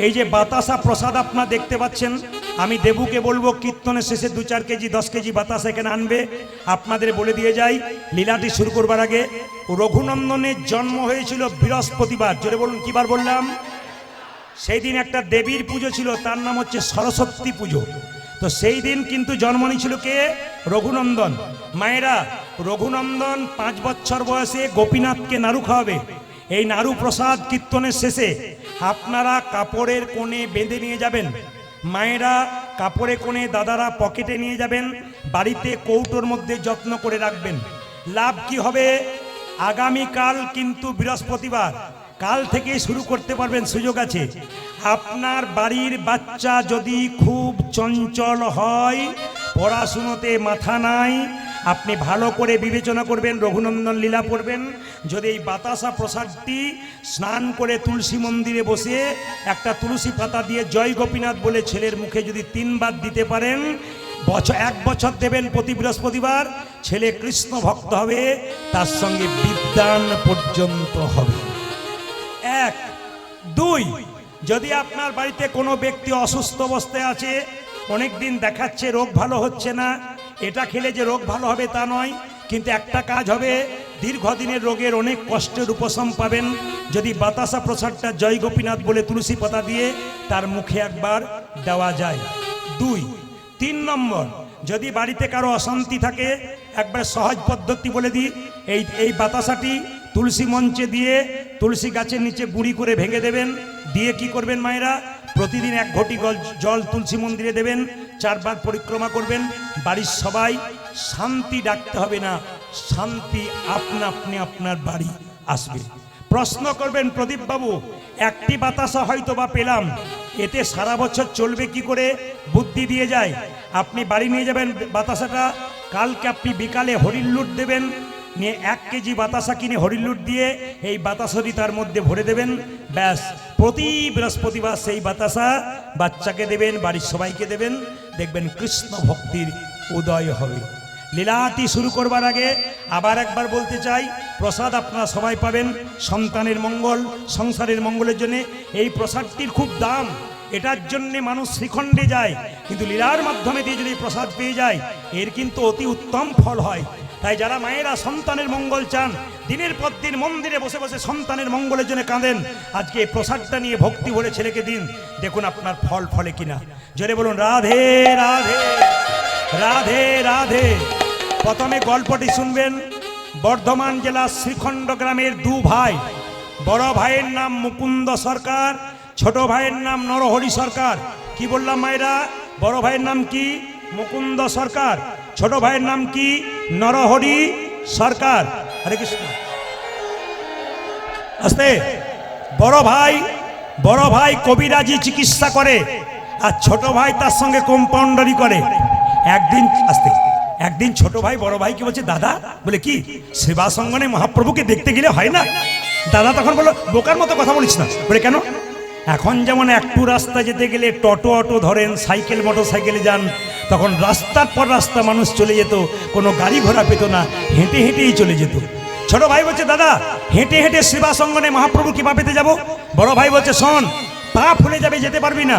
এই যে বাতাসা প্রসাদ আপনারা দেখতে পাচ্ছেন, আমি দেবুকে বলবো কীর্তনের শেষে 2-4 কেজি 10 কেজি বাতাসা এখানে আনবে। আপনাদের বলে দিয়ে যাই, লীলাটি শুরু করবার আগে রঘুনন্দনের জন্ম হয়েছিল বৃহস্পতিবার। জোরে বলুন, কিবার বললাম? সেই দিন একটা দেবীর পুজো ছিল, তার নাম হচ্ছে সরস্বতী পুজো। তো সেই দিন কিন্তু জন্ম নিয়েছিল কে? রঘুনন্দন। মায়েরা, রঘুনন্দন 5 বছর বয়সে গোপীনাথকে নাড়ু খাওয়াবে। এই নাড়ু প্রসাদ কীর্তনের শেষে আপনারা কাপড়ের কোণে বেঁধে নিয়ে যাবেন। মায়েরা কাপড়ে কোণে, দাদারা পকেটে নিয়ে যাবেন, বাড়িতে কৌটোর মধ্যে যত্ন করে রাখবেন। লাভ কি হবে? আগামীকাল কিন্তু বৃহস্পতিবার, কাল থেকে শুরু করতে পারবেন, সুযোগ আছে। আপনার বাড়ির বাচ্চা যদি খুব চঞ্চল হয়, পড়াশুনোতে মাথা নাই, আপনি ভালো করে বিবেচনা করবেন, রঘুনন্দন লীলা পড়বেন। যদি এই বাতাসা প্রসাদটি স্নান করে তুলসী মন্দিরে বসে একটা তুলসী পাতা দিয়ে জয় গোপীনাথ বলে ছেলের মুখে যদি 3 বার দিতে পারেন, 1 বছর দেবেন প্রতি বৃহস্পতিবার, ছেলে কৃষ্ণ ভক্ত হবে, তার সঙ্গে বিদ্যান পর্যন্ত হবে। 1, 2, যদি আপনার বাড়িতে কোনো ব্যক্তি অসুস্থ অবস্থায় আছে, অনেক দিন দেখাচ্ছে রোগ ভালো হচ্ছে না, এটা খেলে যে রোগ ভালো হবে তা নয়, কিন্তু একটা কাজ হবে, দীর্ঘদিনের রোগের অনেক কষ্টের উপশম পাবেন যদি বাতাসা প্রসাদটা জয় গোপীনাথ বলে তুলসী পাতা দিয়ে তার মুখে একবার দেওয়া যায়। 2, 3 নম্বর, যদি বাড়িতে কারো অশান্তি থাকে, একবার সহজ পদ্ধতি বলে দিই। এই বাতাসাটি তুলসী মঞ্চে দিয়ে তুলসী গাছের নিচে গুঁড়ি করে ভেঙে দেবেন, দিয়ে কি করবেন মায়েরা, প্রতিদিন 1 ঘটি জল তুলসী মন্দিরে দেবেন, 4 বার পরিক্রমা করবেন। বাড়ির সবাই শান্তি ডাকতে হবে না, শান্তি আপনা আপনি আপনার বাড়ি আসবে। প্রশ্ন করবেন, প্রদীপ বাবু একটি বাতাসা হয়তো বা পেলাম, এতে সারা বছর চলবে কি করে? বুদ্ধি দিয়ে যায়। আপনি বাড়ি নিয়ে যাবেন বাতাসাটা, কালকে আপনি বিকালে হরিণ লুট দেবেন, নিয়ে 1 কেজি বাতাসা কিনে হরিণ লুট দিয়ে এই বাতাসাটি তার মধ্যে ভরে দেবেন। ব্যাস, প্রতি বৃহস্পতিবার সেই বাতাসা বাচ্চাকে দেবেন, বাড়ির সবাইকে দেবেন, দেখবেন কৃষ্ণ ভক্তির উদয় হবে। লীলাটি শুরু করবার আগে আবার একবার বলতে চাই, প্রসাদ আপনারা সবাই পাবেন সন্তানের মঙ্গল, সংসারের মঙ্গলের জন্য। এই প্রসাদটির খুব দাম, এটার জন্য মানুষ শ্রীখণ্ডে যায়, কিন্তু লীলার মাধ্যমে দিয়ে যদি প্রসাদ পেয়ে যায়, এর কিন্তু অতি উত্তম ফল হয়। তাই যারা মায়েরা সন্তানের মঙ্গল চান, দিনের পর দিন মন্দিরে বসে বসে সন্তানের মঙ্গলের জন্য কাঁদেন, আজকে এই প্রসাদটা নিয়ে ভক্তি ভরে ছেলেকে দিন, দেখুন আপনার ফল ফলে কিনা। জোরে বলুন রাধে রাধে রাধে রাধে। প্রথমে গল্পটি শুনবেন। বর্ধমান জেলার শ্রীখণ্ড গ্রামের 2 ভাই, বড় ভাইয়ের নাম মুকুন্দ সরকার, ছোট ভাইয়ের নাম নরহরি সরকার। কি বললাম মায়েরা? বড় ভাইয়ের নাম কি? মুকুন্দ সরকার। ছোট ভাইয়ের নাম কি? নরহরি সরকার। হরে কৃষ্ণ। আস্তে। বড় ভাই কবিরাজি চিকিৎসা করে, আর ছোট ভাই তার সঙ্গে কম্পাউন্ডারি করে। একদিন ছোট ভাই বড় ভাইকে বলছে, দাদা, বলে কি, সেবা সঙ্গনে মহাপ্রভুকে দেখতে গেলে হয় না? দাদা তখন বলল, বোকার মতো কথা বলিস না। বলে কেন? এখন যেমন একটু রাস্তা যেতে গেলে টোটো অটো ধরেন, সাইকেল মোটর সাইকেলে যান, তখন রাস্তার পর রাস্তা মানুষ চলে যেত, কোনো গাড়ি ঘোড়া পেত না, হেঁটে হেঁটেই চলে যেত। ছোট ভাই বলছে, দাদা, হেঁটে হেঁটে সেবা সঙ্গনে মহাপ্রভু কৃপা পেতে যাব। বড় ভাই বলছে, শোন, পা ফুলে যাবে, যেতে পারবি না।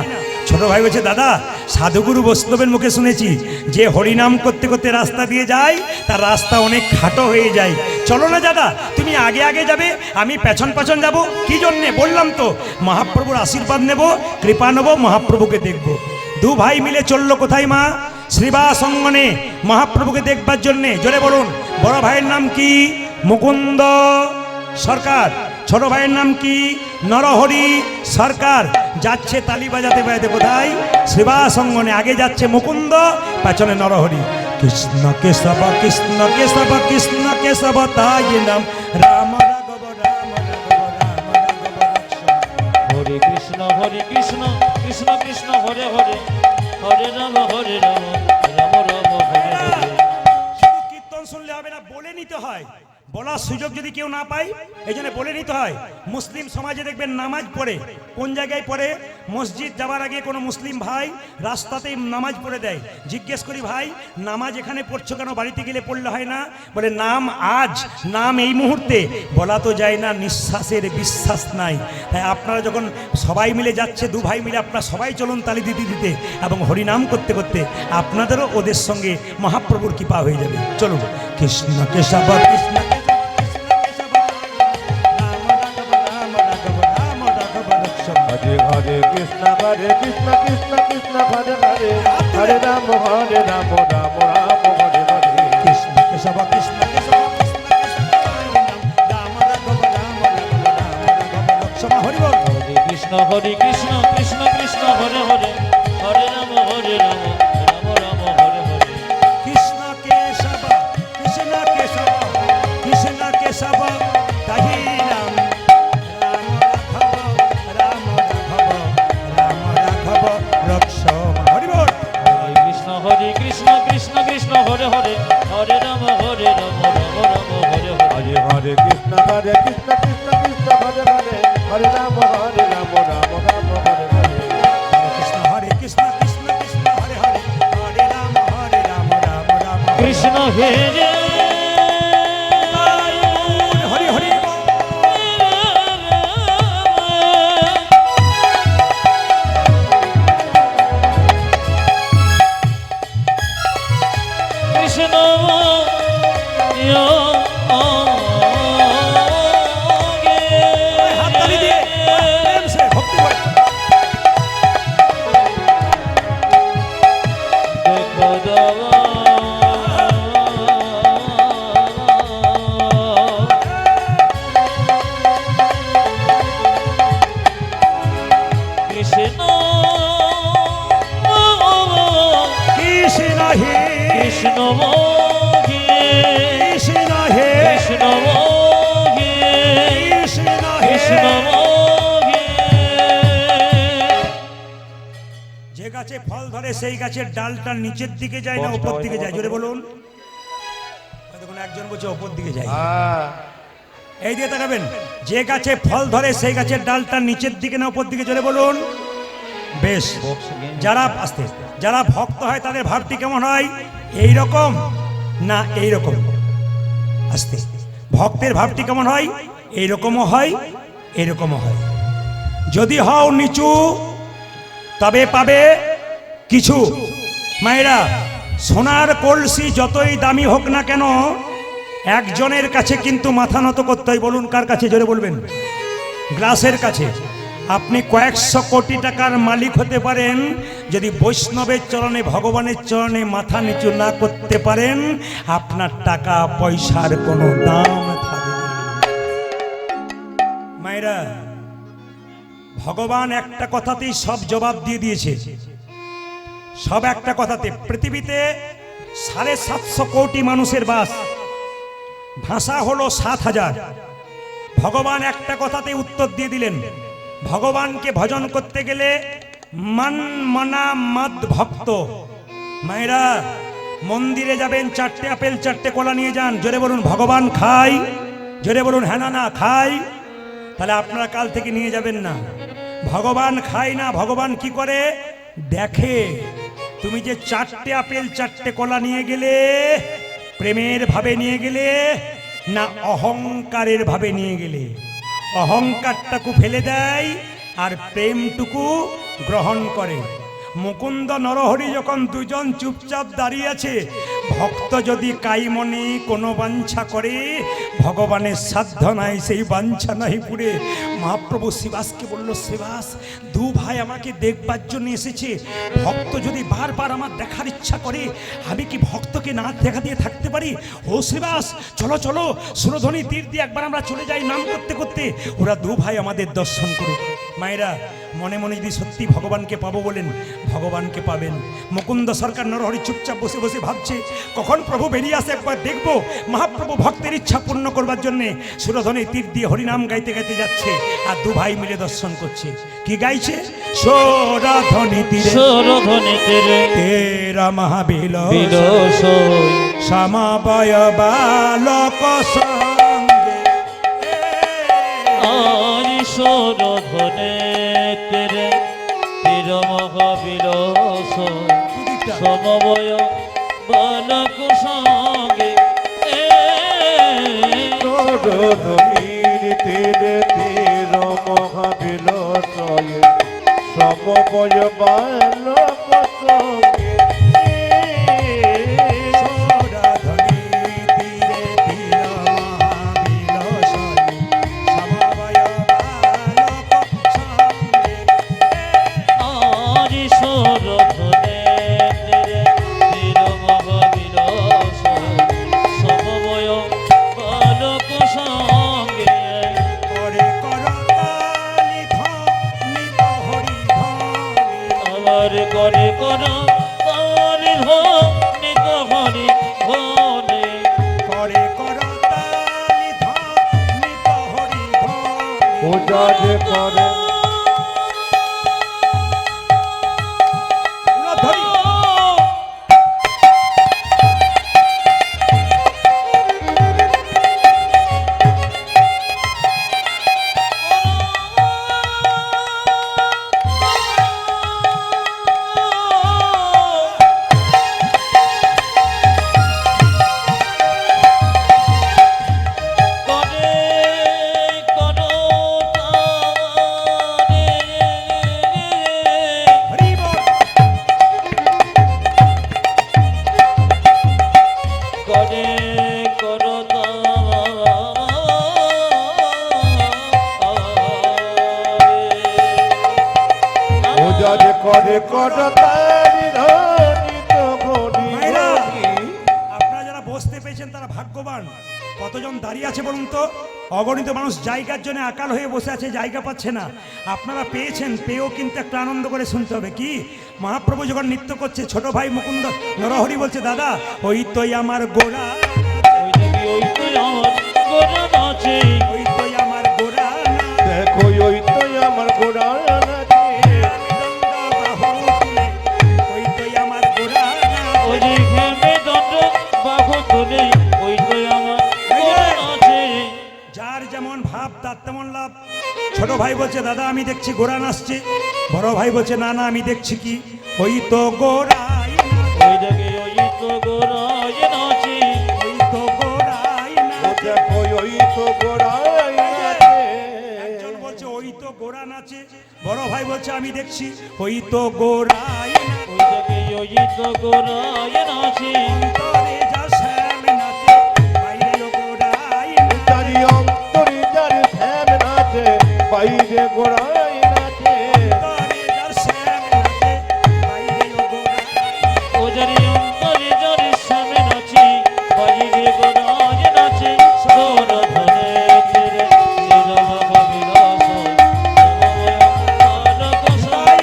ছোট ভাই বলছে, দাদা, সাধুগুরু বৈষ্ণবের মুখে শুনেছি যে হরিনাম করতে করতে রাস্তা দিয়ে যায়, তার রাস্তা অনেক খাটো হয়ে যায়। চলো না দাদা, তুমি আগে আগে যাবে, আমি পেছন পেছন যাব। কি জন্যে? বললাম তো, মহাপ্রভুর আশীর্বাদ নেব, কৃপা নেব, মহাপ্রভুকে দেখব। 2 ভাই মিলে চললো কোথায় মা? শ্রীবাস অঙ্গনে মহাপ্রভুকে দেখবার জন্যে। জোরে বলুন। বড় ভাইয়ের নাম কি? মুকুন্দ সরকার। ছোট ভাইয়ের নাম কি? নরহরি সরকার। যাচ্ছে তালি বাজাতে বাজাতে কোথায়? শ্রীবাস অঙ্গনে। আগে যাচ্ছে মুকুন্দ, পেছনে নরহরি। কৃষ্ণ কেশব কৃষ্ণ কেশব কৃষ্ণ কেশব তাই নাম, রাম রাঘব রাম রাঘব রাম রাঘব। হরে কৃষ্ণ কৃষ্ণ কৃষ্ণ হরে হরে, হরে রাম রাম রাম হরে হরে। শুধু কীর্তন শুনলে হবে না, বলে নিতে হয়। বলার সুযোগ যদি কেউ না পায়, এই জন্য বলে নিতে হয়। মুসলিম সমাজে দেখবেন নামাজ পড়ে, কোন জায়গায় পড়ে? মসজিদ যাওয়ার আগে কোনো মুসলিম ভাই রাস্তাতেই নামাজ পড়ে দেয়। জিজ্ঞেস করি, ভাই নামাজ এখানে পড়ছো কেন, বাড়িতে গেলে পড়লে হয় না? বলে নাম আজ, নাম এই মুহূর্তে, বলা তো যায় না, নিঃশ্বাসের বিশ্বাস নাই। তাই আপনারা যখন সবাই মিলে যাচ্ছে, দু ভাই মিলে আপনারা সবাই চলুন তালি দিতে দিতে এবং হরিনাম করতে করতে আপনাদেরও ওদের সঙ্গে মহাপ্রভুর কৃপা হয়ে যাবে। চলুন। কৃষ্ণ কেশব কৃষ্ণ হরে হরে কৃষ্ণ কৃষ্ণ কৃষ্ণ হরে হরে হরে রাম রাম রাম হরে হরে কৃষ্ণ কেশব কৃষ্ণ কেশব রাম রাঘব রাম রাঘব লক্ষ্মণ। হরি বল। হরে কৃষ্ণ কৃষ্ণ কৃষ্ণ হরে হরে হরে রাম রাম রাম হরে হরে। কৃষ্ণ কেশব কৃষ্ণ কেশব কৃষ্ণ কেশব তাহি রাম রাম রাঘব রাম রাঘব রাম রাঘব লক্ষ্মণ। হরি বল। হরে কৃষ্ণ কৃষ্ণ কৃষ্ণ হরে হরে হরে রাম রাম রাম হরে হরে। হরে হরে কৃষ্ণ কৃষ্ণ কৃষ্ণ হরে হরে হরে রাম রাম রাম হরে হরে কৃষ্ণ হরে কৃষ্ণ কৃষ্ণ কৃষ্ণ হরে হরে হরে রাম রাম রাম কৃষ্ণ হে রে হরি হরি বল। কৃষ্ণ হাততালি দিয়ে প্রেম সে ভক্তি করে। দেখো দেওয়া কৃষ্ণ কৃষ্ণ হে কৃষ্ণ মোহে কৃষ্ণ হে কৃষ্ণ মোহে কৃষ্ণ হে। কৃষ্ণ মোহে। যে গাছে ফল ধরে সেই গাছের ডালটা নিচের দিকে যায় না উপর দিকে যায়? জোরে বলুন। ওই দেখুন একজন বলছে উপর দিকে যায়। এই দিয়ে তাকাবেন, যে গাছে ফল ধরে সেই গাছের ডালটা নিচের দিকে না উপর দিকে? জোরে বলুন। বেশ, যারা আস্তে যারা ভক্ত হয় তাদের ভাবটি কেমন হয়? এই রকম না এই রকম? আস্তে ভক্তের ভাবটি কেমন হয়? এই রকমও হয়, এরকমও হয়। যদি হও নিচু তবে পাবে কিছু। মায়েরা, সোনার কলসি যতই দামি হোক না কেন, একজনের কাছে কিন্তু মাথা নত করতে হয়। বলুন কার কাছে? জোরে বলবেন। গ্লাসের কাছে। আপনি কয়েকশো কোটি টাকার মালিক হতে পারেন, যদি বৈষ্ণবের চরণে, ভগবানের চরণে মাথা নিচু না করতে পারেন, আপনার টাকা পয়সার কোনো দাম থাকবে না। মায়েরা, ভগবান একটা কথাতেই সব জবাব দিয়ে দিয়েছে। সব একটা কথাতে। পৃথিবীতে 750 কোটি মানুষের বাস, ভাষা হলো 7000। ভগবান একটা কথাতে উত্তর দিয়ে দিলেন। ভগবানকে ভজন করতে গেলে মান মনা মদ ভক্ত। মায়েরা, মন্দিরে যাবেন, 4টে আপেল 4টে কলা নিয়ে যান। জোরে বলুন ভগবান খাই। জোরে বলুন হ্যাঁ না খাই। তাহলে আপনারা কাল থেকে নিয়ে যাবেন না। ভগবান খায় না, ভগবান কি করে দেখে। তুমি যে 4টে আপেল 4টে কলা নিয়ে গেলে, প্রেমের ভাবে নিয়ে গেলে না অহংকারের ভাবে নিয়ে গেলে? অহংকারটাকে ফেলে দেয় আর প্রেমটুকু গ্রহণ করে। মুকুন্দ নরহরি যখন দুজন চুপচাপ দাঁড়িয়ে আছে, ভক্ত যদি কাইমনে কোনো বাঞ্ছা করে, ভগবানের সাধ্য নাই সেই বাঞ্ছা নাই পুরে। মহাপ্রভু শিবাসকে বলল, শিবাস, দু ভাই আমাকে দেখবার জন্য এসেছে। ভক্ত যদি বারবার আমার দেখার ইচ্ছা করে, আমি কি ভক্তকে না দেখা দিয়ে থাকতে পারি? ও শিবাস, চলো চলো, সুরধ্বনি তীর দিয়ে একবার আমরা চলে যাই নাম করতে করতে, ওরা দু ভাই আমাদের দর্শন করুক। মায়েরা, মনে মনে যদি সত্যি ভগবানকে পাবো বলেন, ভগবানকে পাবেন। মুকুন্দ সরকার নরহরি চুপচাপ বসে বসে ভাবছে, কখন প্রভু বেরিয়ে আসে একবার দেখবো। মহাপ্রভু ভক্তের ইচ্ছা পূর্ণ করবার জন্যে সুরধ্বনি তীর দিয়ে হরিনাম গাইতে গাইতে যাচ্ছে, আর দু ভাই মিলে দর্শন করছে। কি গাইছে? সুরধ্বনি তীরে সুরধ্বনি তীরে তেরা মহাবিল বিলসই সমবয় বালক সঙ্গে। আর সুরধ্বনি তীরে তীর মহাবিলাস দুদিকটা। সমবয় বালক সঙ্গে নদীর তীরে তীর মহাবিলসয়ে সমবয় বালক সঙ্গে সৌরধনী তীরে তীর মহাবিলাসয়ে সমবয় বালক সঙ্গে। আরিশর ধনে তীর মহাবিলাস সমবয় বালক সঙ্গে করে করতালি ধ্বনিত হরি ধ্বনি। আমার করে কর তারি নিত হরি ধনে করে করতালি ধ্বনিত হরি ধ্বনি। পূজা যে করে উলধ্বনি। করে কর তারি হরি বল। করে কর পূজা যে করে করতালি ধ্বনিত হরি মায়েরা, ধ্বনি। আপনারা যারা বসতে পেয়েছেন তারা ভাগ্যবান। কতজন দাঁড়িয়ে আছে বলুন তো? অগণিত মানুষ জায়গার জন্য আকাল হয়ে বসে আছে, জায়গা পাচ্ছে না। আপনারা পেয়েছেন, পেয়েও কিন্তু একটা আনন্দ করে শুনতে হবে। কি মহাপ্রভু যখন নৃত্য করছে, ছোট ভাই মুকুন্দ নরহরি বলছে, দাদা ওই তোই আমার গোড়া, ওই তো আমার গোরা নাচে ওই তোই আমার গোড়া দেখো ওই তো আমার গোড়া নাচে ওই তোই আমার গোড়া ওই যে ঘেমে দণ্ড বাহু তুলে ওই তো আমার গোরা নাচে যার যেমন ভাব তার তেমন লাভ। ছোট ভাই বলছে, দাদা আমি দেখছি গোড়া নাচছে। বড় ভাই বলছে, না না আমি দেখছি কি ওই তো গোড়াই নাচে, ওই দেখে ওই তো গোরায় নাচে ওই তো গোড়াই ও নাচে। দেখো ওই তো গোড়াই নাচে একজন বলছে ওই তো গোড়া নাচে, বড় ভাই বলছে আমি দেখছি ওই তো গোড়াই নাচে। ওই দেখে ওই তো গোরায় নাচে অন্তরে যা শ্যাম নাচে, বাইরেও গোড়াই নাচে। তারি অন্তরে যার শ্যাম নাচে বাইরে গোড়াই নাচে অন্তরে যা শ্যাম নাচে, বাইরেও গোড়াই নাচে। ওজারি অন্তরে জরে সামনে নাচে বাজিরে গোরায় নাচে সোর ধনে তীরে তীর মহাবিলাস বালক সঙ্গে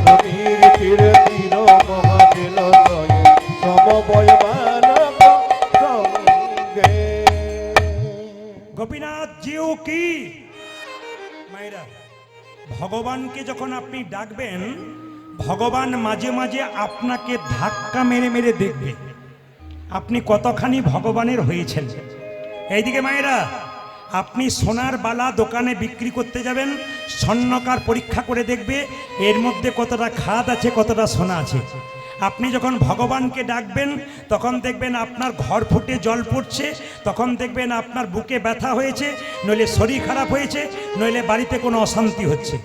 ধনির তীরে তীর মহাবিলসয়ে সমবয় বালক সঙ্গে গোপীনাথ জিউ কি মায়েরা, ভগবানকে যখন আপনি ডাকবেন, ভগবান মাঝে মাঝে আপনাকে ধাক্কা মেরে মেরে দেখবে আপনি কতখানি ভগবানের হয়েছেন। এইদিকে মায়েরা, আপনি সোনার বালা দোকানে বিক্রি করতে যাবেন, স্বর্ণকার পরীক্ষা করে দেখবে এর মধ্যে কতটা খাদ আছে, কতটা সোনা আছে। আপনি যখন ভগবানকে ডাকবেন তখন দেখবেন আপনার ঘর ফুটে জল পড়ছে, তখন দেখবেন আপনার বুকে ব্যথা হয়েছে, নইলে শরীর খারাপ হয়েছে, নইলে বাড়িতে কোনো অশান্তি হচ্ছে।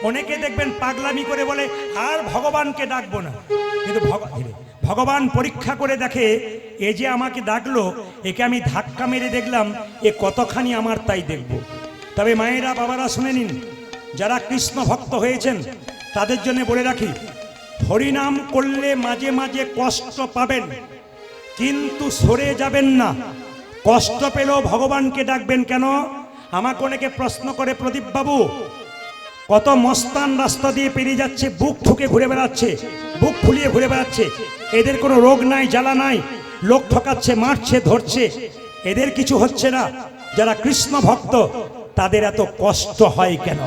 অনেকে দেখবেন পাগলামি করে বলে আর ভগবানকে ডাকবো না, কিন্তু ভগবান পরীক্ষা করে দেখে এ যে আমাকে ডাকলো, একে আমি ধাক্কা মেরে দেখলাম এ কতখানি আমার, তাই দেখব। তবে মায়েরা বাবারা শুনে নিন, যারা কৃষ্ণ ভক্ত হয়েছেন তাদের জন্য বলে রাখি, হরিনাম করলে মাঝে মাঝে কষ্ট পাবেন, কিন্তু সরে যাবেন না। কষ্ট পেলেও ভগবানকে ডাকবেন কেন? আমাকে অনেকে প্রশ্ন করে, প্রদীপ বাবু কত মস্তান রাস্তা দিয়ে পেরিয়ে যাচ্ছে, বুক ঠুকে ঘুরে বেড়াচ্ছে, বুক ফুলিয়ে ঘুরে বেড়াচ্ছে, এদের কোনো রোগ নাই, জ্বালা নাই, লোক ঠকাচ্ছে, মারছে, ধরছে, এদের কিছু হচ্ছে না। যারা কৃষ্ণ ভক্ত তাদের এত কষ্ট হয় কেন?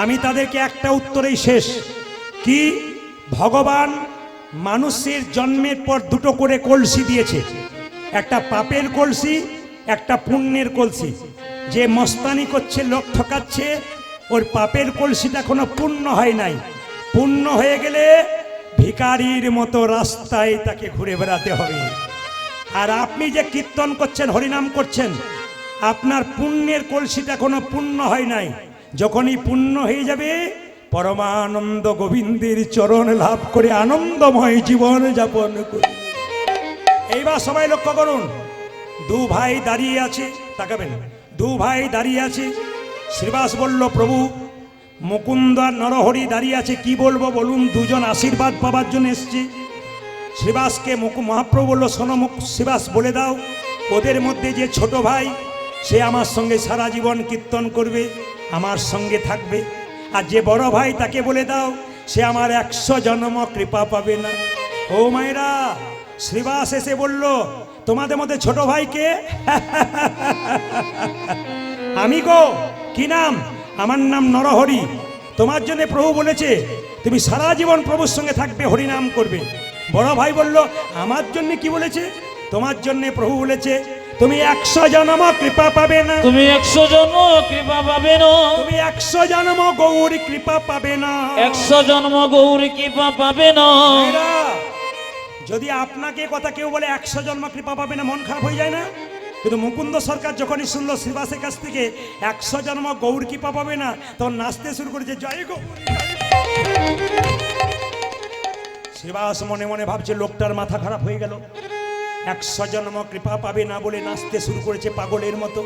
আমি তাদেরকে একটা উত্তরেই শেষ, কি ভগবান মানুষের জন্মের পর দুটো করে কলসি দিয়েছে, একটা পাপের কলসি, একটা পুণ্যের কলসি। যে মস্তানি করছে, লোক ঠকাচ্ছে, ওর পাপের কলসিটা এখনো পূর্ণ হয় নাই। পূর্ণ হয়ে গেলে ভিখারির মতো রাস্তায় তাকে ঘুরে বেড়াতে হবে। আর আপনি যে কীর্তন করছেন, হরিনাম করছেন, আপনার পুণ্যের কলসিটা এখনো পূর্ণ হয় নাই। যখনই পূর্ণ হয়ে যাবে, পরমানন্দ গোবিন্দের চরণ লাভ করে আনন্দময় জীবন যাপন করবে। এইবার সবাই লক্ষ্য করুন, দু ভাই দাঁড়িয়ে আছে, তাকাবেন, দু ভাই দাঁড়িয়ে আছে। শ্রীবাস বলল, প্রভু মুকুন্দ আর নরহরি দাঁড়িয়ে আছে, কি বলবো বলুন? দুজন আশীর্বাদ পাবার জন্য এসছে। শ্রীবাসকে মহাপ্রভু বলল, শোনো শ্রীবাস, বলে দাও ওদের মধ্যে যে ছোট ভাই, সে আমার সঙ্গে সারা জীবন কীর্তন করবে, আমার সঙ্গে থাকবে। আর যে বড় ভাই, তাকে বলে দাও সে আমার 100 জন্ম কৃপা পাবে না। ও মায়েরা, শ্রীবাস এসে বলল, তোমাদের মধ্যে ছোট ভাইকে? আমি গো। কি নাম? আমার নাম নরহরি। তোমার জন্য প্রভু বলেছে তুমি সারা জীবন প্রভুর সঙ্গে থাকবে, হরিনাম করবে। বড় ভাই বলল, আমার জন্য কি বলেছে? তোমার জন্য প্রভু বলেছে তুমি 100 জন্ম কৃপা পাবে না। তুমি 100 জন্ম কৃপা পাবে না। তুমি 100 জন্ম গৌরী কৃপা পাবে না। 100 জন্ম গৌরী কৃপা পাবে না। মায়েরা, যদি আপনাকে কথা কেউ বলে 100 জন্ম কৃপা পাবে না, মন খারাপ হয়ে যায় না? কিন্তু মুকুন্দ সরকার যখনই শুনলো শ্রীবাসের কাছ থেকে 100 জন্ম গৌর কৃপা পাবে না, তখন নাচতে শুরু করেছে, জয় গৌর। শ্রীবাস মনে মনে ভাবছে লোকটার মাথা খারাপ হয়ে গেল, 100 জন্ম কৃপা পাবে না বলে নাচতে শুরু করেছে পাগলের মতো।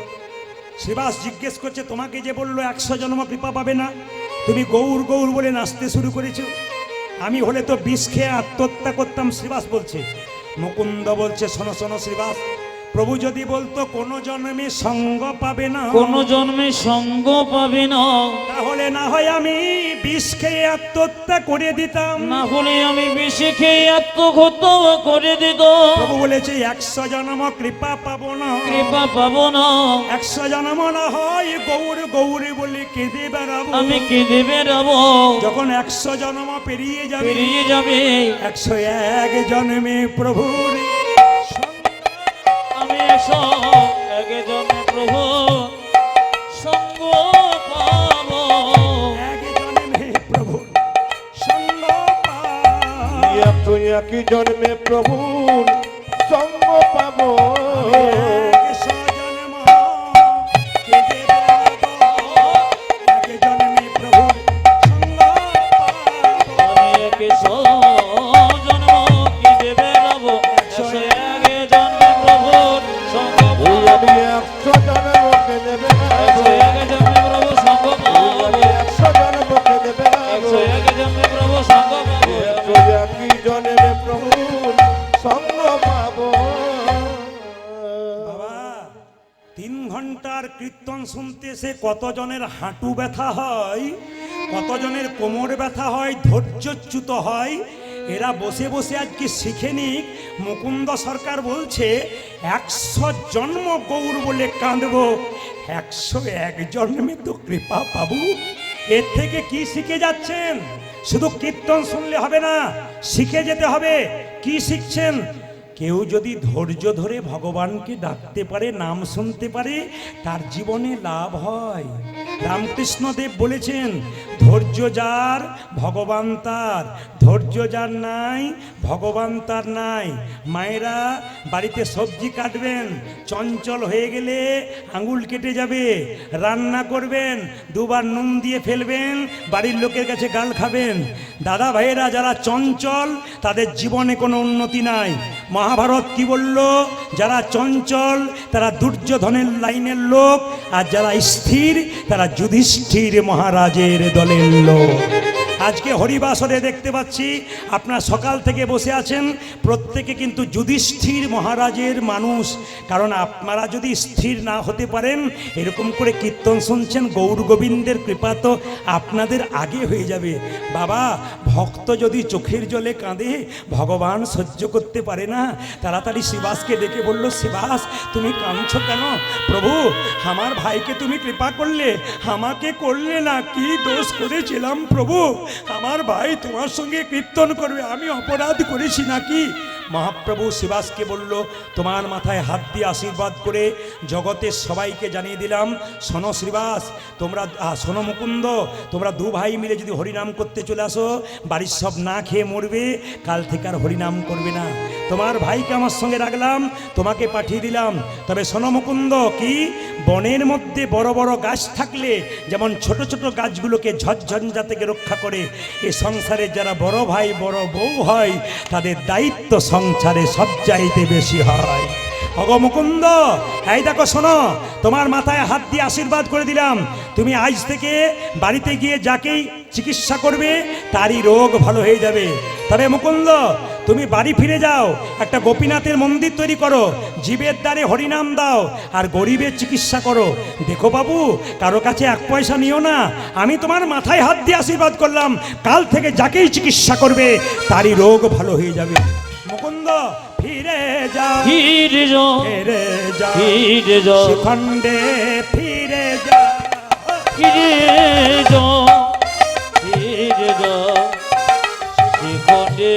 শ্রীবাস জিজ্ঞেস করছে, তোমাকে যে বললো 100 জন্ম কৃপা পাবে না, তুমি গৌর গৌর বলে নাচতে শুরু করেছো। আমি হলে তো বিষ খেয়ে আত্মহত্যা করতাম। শ্রীবাস বলছে। মুকুন্দ বলছে, শোনো শোনো শ্রীবাস, প্রভু যদি বলতো কোন জন্মে সঙ্গ পাবে না, কোন জন্মে সঙ্গ পাবে না, তাহলে না হয় আমি বিষ খেয়ে আত্মহত্যা করে দিতাম। না হলে আমি বেশি খেয়ে আত্মহত্যা করে দিত। প্রভু বলেছে 100 জন্ম কৃপা পাবো না, কৃপা পাবো না। 100 জন্ম না হয় গৌর গৌর বলে কেঁদে বেড়াবো। আমি কেঁদে বেড়াবো। যখন 100 জন্ম পেরিয়ে যাবে, 101 জন্মে প্রভুর আমি 101 জন্মে প্রভু সঙ্গ পাবো। 1 জন্মে প্রভুর সঙ্গ পাবো। 101 জন্মে প্রভুর সঙ্গ পাবো। 100 জন্ম কেঁদে বেড়াবো, 1 জন্মে প্রভুর সঙ্গ পাবো। আমি 100 জন্ম কেঁদে বেড়াবো, 101 জন্মে প্রভুর সঙ্গ পাবো। আমি 100 জন্মকে দেবে, 101 জন্মে প্রভু সঙ্গ পাবো। 100 জন্মকে দেবে, 101 জন্মে প্রভু সঙ্গ পাবো। 101 জন্মে প্রভুর সঙ্গ পাবো। বাবা, 3 ঘন্টার কীর্তন শুনতে সে কতজনের হাঁটু ব্যথা হয়, কতজনের কোমর ব্যথা হয়, ধৈর্যচ্যুত হয়। এরা বসে বসে আজকে শিখে নিক। মুকুন্দ সরকার বলছে 100 জন্ম গৌর বলে কাঁদবো, 101 জন্মে তো কৃপা পাবো। এর থেকে কি শিখে যাচ্ছেন? শুধু কীর্তন শুনলে হবে না, শিখে যেতে হবে। কি শিখছেন? কেউ যদি ধৈর্য ধরে ভগবানকে ডাকতে পারে, নাম শুনতে পারে, তার জীবনে লাভ হয়। রামকৃষ্ণদেব বলেছেন, ধৈর্য যার ভগবান তার, ধৈর্য যার নাই ভগবান তার নাই। মায়েরা, বাড়িতে সবজি কাটবেন, চঞ্চল হয়ে গেলে আঙুল কেটে যাবে। রান্না করবেন, 2 বার নুন দিয়ে ফেলবেন, বাড়ির লোকের কাছে গাল খাবেন। দাদা ভাইয়েরা, যারা চঞ্চল তাদের জীবনে কোনো উন্নতি নাই। মহাভারত কি বলল? যারা চঞ্চল তারা দুর্যোধনের লাইনের লোক, আর যারা স্থির তারা যুধিষ্ঠির মহারাজের দলের লোক। আজকে হরিবাসরে দেখতে পাচ্ছি আপনারা সকাল থেকে বসে আছেন, প্রত্যেকে কিন্তু যুধিষ্ঠির মহারাজের মানুষ। কারণ আপনারা যদি স্থির না হতে পারেন, এরকম করে কীর্তন শুনছেন, গৌর গোবিন্দের কৃপা তো আপনাদের আগে হয়ে যাবে। বাবা, ভক্ত যদি চোখের জলে কাঁদে, ভগবান সহ্য করতে পারে না। তাড়াতাড়ি শ্রীবাসকে ডেকে বলল, শ্রীবাস তুমি কাঁদছো কেন? প্রভু, আমার ভাইকে তুমি কৃপা করলে, আমাকে করলে না। কি দোষ করেছিলাম প্রভু? আমার ভাই তোমার সঙ্গে কীর্তন করবে, আমি অপরাধ করেছি নাকি? মহাপ্রভু শিবাসকে বলল, তোমার মাথায় হাত দিয়ে আশীর্বাদ করে জগতের সবাইকে জানিয়ে দিলাম, শোনো শ্রীবাস, তোমরা শোনো মুকুন্দ, তোমরা দু ভাই মিলে যদি হরিনাম করতে চলে আসো, বাড়ির সব না খেয়ে মরবে, কাল থেকে আর হরিনাম করবে না। তোমার ভাইকে আমার সঙ্গে রাখলাম, তোমাকে পাঠিয়ে দিলাম। তবে শোনো মুকুন্দ, কি বনের মধ্যে বড় বড় গাছ থাকলে যেমন ছোট ছোট গাছগুলোকে ঝড়ঝঞ্ঝা থেকে রক্ষা করে, এ সংসারে যারা বড় ভাই বড় বউ হয়, তাদের দায়িত্ব সংসারে সবচাইতে বেশি হয়। অগ মুকুন্দ, এই দেখো শোনো, তোমার মাথায় হাত দিয়ে আশীর্বাদ করে দিলাম, তুমি আজ থেকে বাড়িতে গিয়ে যাকেই চিকিৎসা করবে তারই রোগ ভালো হয়ে যাবে। তবে মুকুন্দ, তুমি বাড়ি ফিরে যাও, একটা গোপীনাথের মন্দির তৈরি করো, জীবের দ্বারে হরিনাম দাও, আর গরিবের চিকিৎসা করো। দেখো বাবু, কারো কাছে এক পয়সা নিও না, আমি তোমার মাথায় হাত দিয়ে আশীর্বাদ করলাম, কাল থেকে যাকেই চিকিৎসা করবে তারই রোগ ভালো হয়ে যাবে। মুকুন্দ, ফিরে যাও, ফিরে যাও, ফিরে যাও, ফিরে যাও, শিখণ্ডে ফিরে যাও, ফিরে যাও, ফিরে যাও, শিখণ্ডে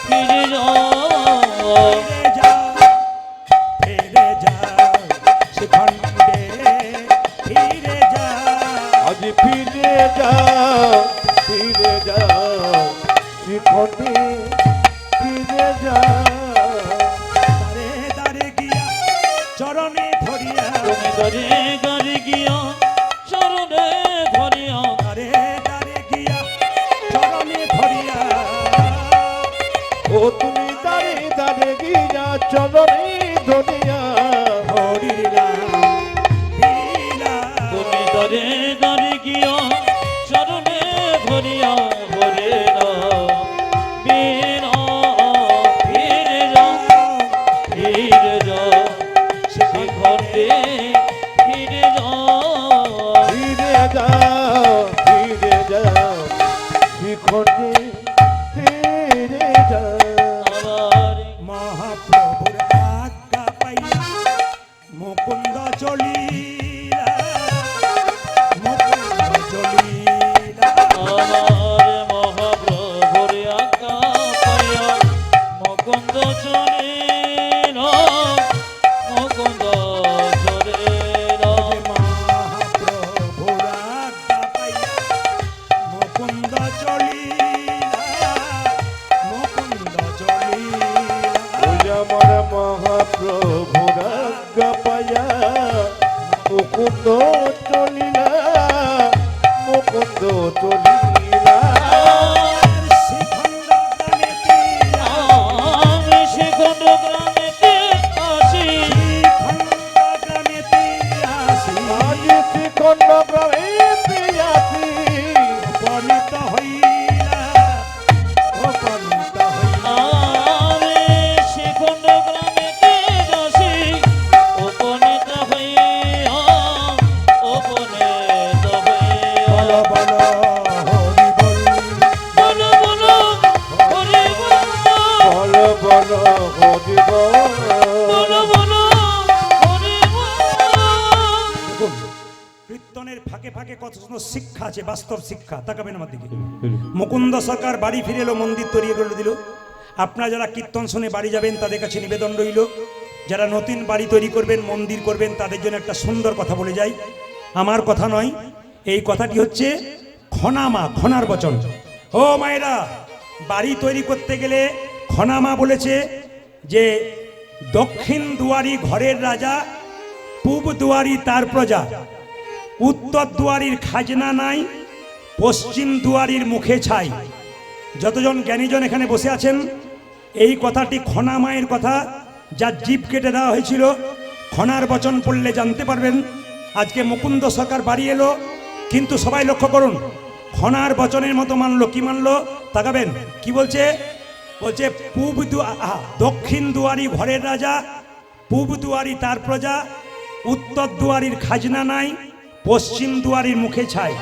ফিরে যাও, ফিরে যাও, ফিরে যাও, শিখণ্ডে ফিরে যাও। আজ ফিরে যাও, ফিরে যাও, শিখণ্ডে ফিরে যাও। দারে দারে গিয়া চরণে ধরিয়া, তুমি দরে দরে গিয়া চরণে ধরিয়া, দারে দারে গিয়া চরণে ধরিয়া, ও তুমি দাঁড়ে দাঁড়ে গিয়া চরণে ধরিয়া, হরির নাম লীলা। তুমি দরে দরে গিয়া চরণে ধরিয়া, হরে নাম বিনা ফিরে যাও, ফিরে যাও, শিখণ্ডে ফিরে যাও, ফিরে যাও, ফিরে যাও, শিখণ্ডে ফিরে যাও। আমার মহাপ্রভুর আজ্ঞা পাইয়া মুকুন্দ চলিলা, মুকুন্দ চলিলা। আমার মহাপ্রভুর আজ্ঞা পাইয়া মুকুন্দ চলিল, মুকুন্দ চলিল, মহাপ্রভুর আজ্ঞা পাইয়া মুকুন্দ চলিলা, মুকুন্দ চলিলা। ওই আমার মহাপ্রভুর আজ্ঞা পায়া মুকুন্দ চলিলা, মুকুন্দ চলিলা। শিখণ্ড গ্রামেতে আমি শিখণ্ড গ্রামেতে আসি, শিখণ্ড গ্রামেতে আসি, আজ শিখণ্ড গ্রামে আসি, উপনীত হইলা, উপনীত হইলা। আমি শিখণ্ড গ্রামেতে আসি, উপনীত হইয়া, উপনীত হইয়া, বলো বলো হরি বল, বলো বলো হরি বল, বল বল হরি বল। বলো বলো হরি বল। দেখুন, কীর্তনের ফাঁকে ফাঁকে কত সুন্দর শিক্ষা আছে, বাস্তব শিক্ষা। তাকাবেন আমার দিকে। মুকুন্দ সরকার বাড়ি ফিরে এলো, মন্দির তৈরি করে দিল। আপনারা যারা কীর্তন শুনে বাড়ি যাবেন তাদের কাছে নিবেদন রইল, যারা নতুন বাড়ি তৈরি করবেন, মন্দির করবেন, তাদের জন্য একটা সুন্দর কথা বলে যাই। আমার কথা নয়, এই কথাটি হচ্ছে খনামা, খনার বচন। ও মায়েরা, বাড়ি তৈরি করতে গেলে খনামা বলেছে যে দক্ষিণ দুয়ারি ঘরের রাজা, পূব দুয়ারি তার প্রজা, উত্তর দুয়ারির খাজনা নাই, পশ্চিম দুয়ারির মুখে ছাই। যতজন জ্ঞানীজন এখানে বসে আছেন, এই কথাটি খনা মায়ের কথা, যার জীব কেটে দেওয়া হয়েছিল। খনার বচন পড়লে জানতে পারবেন। আজকে মুকুন্দ সরকার বাড়ি এলো, কিন্তু সবাই লক্ষ্য করুন, খনার বচনের মতো মানলো। কি মানলো? তাকাবেন কি বলছে। বলছে দক্ষিণ দুয়ারি ঘরের রাজা, পূব দুয়ারি তার প্রজা, উত্তর দুয়ারির খাজনা নাই, পশ্চিম দুয়ারির মুখে ছাই।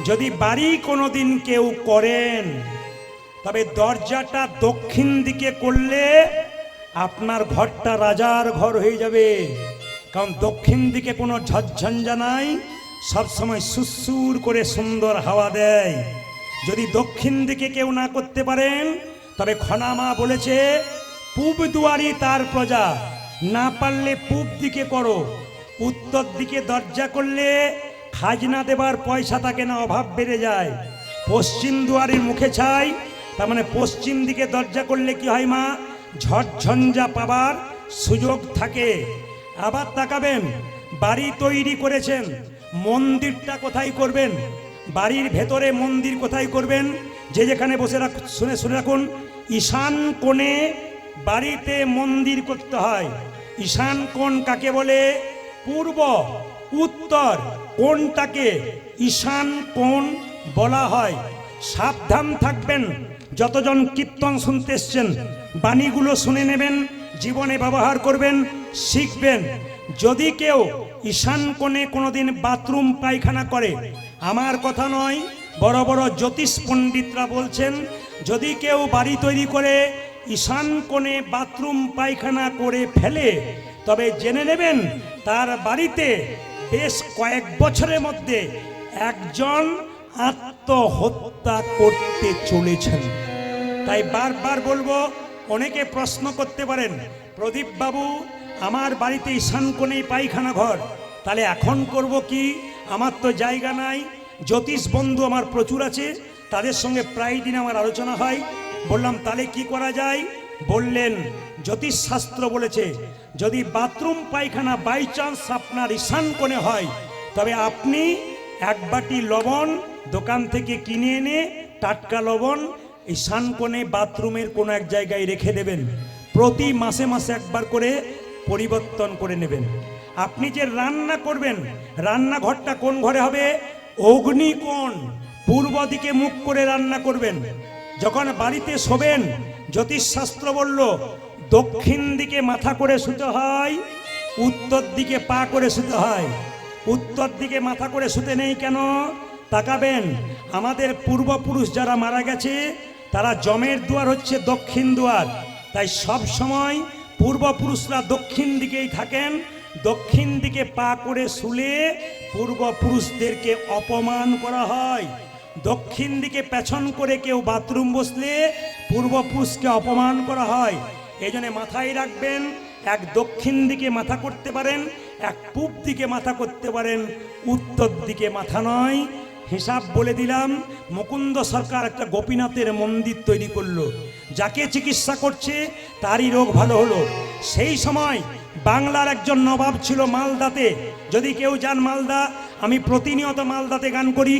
যদি বাড়ি কোনোদিন কেউ করেন, তবে দরজাটা দক্ষিণ দিকে করলে আপনার ঘরটা রাজার ঘর হয়ে যাবে। কারণ দক্ষিণ দিকে কোনো ঝঞ্ঝা নাই, সবসময় সুসুর করে সুন্দর হাওয়া দেয়। যদি দক্ষিণ দিকে কেউ না করতে পারেন, তবে খনামা বলেছে পূব দুয়ারি তার প্রজা, না পারলে পূব দিকে করো, উত্তর দিকে দরজা করলে খাজনা দেবার পয়সা থাকে না, অভাব বেড়ে যায়। পশ্চিম দুয়ারের মুখে ছাই, তার মানে পশ্চিম দিকে দরজা করলে কি হয় মা, ঝড়ঝঞ্ঝা পাবার সুযোগ থাকে। আবার তাকাবেন, বাড়ি তৈরি করেছেন, মন্দিরটা কোথায় করবেন? বাড়ির ভেতরে মন্দির কোথায় করবেন? যে যেখানে বসে শুনে রাখুন, ঈশান কোণে বাড়িতে মন্দির করতে হয়। ঈশান কোণ কাকে বলে? পূর্ব, উত্তর কোণটাকে ঈশান কোণ বলা হয়। সাবধান থাকবেন, যতজন কীর্তন শুনতে এসছেন বাণীগুলো শুনে নেবেন, জীবনে ব্যবহার করবেন, শিখবেন। যদি কেউ ঈশান কোণে কোনোদিন বাথরুম পায়খানা করে, আমার কথা নয়, বড় বড় জ্যোতিষ পণ্ডিতরা বলছেন, যদি কেউ বাড়ি তৈরি করে ঈশান কোণে বাথরুম পায়খানা করে ফেলে, তবে জেনে নেবেন তার বাড়িতে বেশ কয়েক বছরের মধ্যে একজন আত্মহত্যা করতে চলেছেন। তাই বারবার বলবো, অনেকে প্রশ্ন করতে পারেন, প্রদীপ বাবু আমার বাড়িতে ঈশান কোণেই পায়খানা ঘর, তাহলে এখন করব কি? আমার তো জায়গা নাই। জ্যোতিষ বন্ধু আমার প্রচুর আছে, তাদের সঙ্গে প্রায় দিন আমার আলোচনা হয়। বললাম তাহলে কি করা যায়? বললেন জ্যোতিষ শাস্ত্র বলেছে, যদি বাথরুম পায়খানা বাই চান্স আপনার ঈশান কোণে হয়, তবে আপনি এক বাটি লবণ দোকান থেকে কিনে এনে, টাটকা লবণ, ঈশান কোণে বাথরুমের কোনো এক জায়গায় রেখে দেবেন। প্রতি মাসে মাসে একবার করে পরিবর্তন করে নেবেন। আপনি যে রান্না করবেন, রান্নাঘরটা কোন ঘরে হবে? অগ্নিকোণ, পূর্ব দিকে মুখ করে রান্না করবেন। যখন বাড়িতে শোবেন, জ্যোতিষশাস্ত্র বলল দক্ষিণ দিকে মাথা করে শুতে হয়, উত্তর দিকে পা করে শুতে হয়। উত্তর দিকে মাথা করে শুতে নেই কেন? তাকাবেন, আমাদের পূর্বপুরুষ যারা মারা গেছে তারা জমের দুয়ার হচ্ছে দক্ষিণ দুয়ার, তাই সব সময় পূর্বপুরুষরা দক্ষিণ দিকেই থাকেন। দক্ষিণ দিকে পা করে শুলে পূর্বপুরুষদেরকে অপমান করা হয়। দক্ষিণ দিকে পেছন করে কেউ বাথরুম বসলে পূর্বপুরুষকে অপমান করা হয়। এই জন্য মাথায় রাখবেন, এক দক্ষিণ দিকে মাথা করতে পারেন, এক পূব দিকে মাথা করতে পারেন, উত্তর দিকে মাথা নয়। হিসাব বলে দিলাম, মুকুন্দ সরকার একটা গোপীনাথের মন্দির তৈরি করলো, যাকে চিকিৎসা করছে তারই রোগ ভালো হলো। সেই সময় বাংলার একজন নবাব ছিল মালদাতে। যদি কেউ যান মালদা, আমি প্রতিনিয়ত মালদাতে গান করি।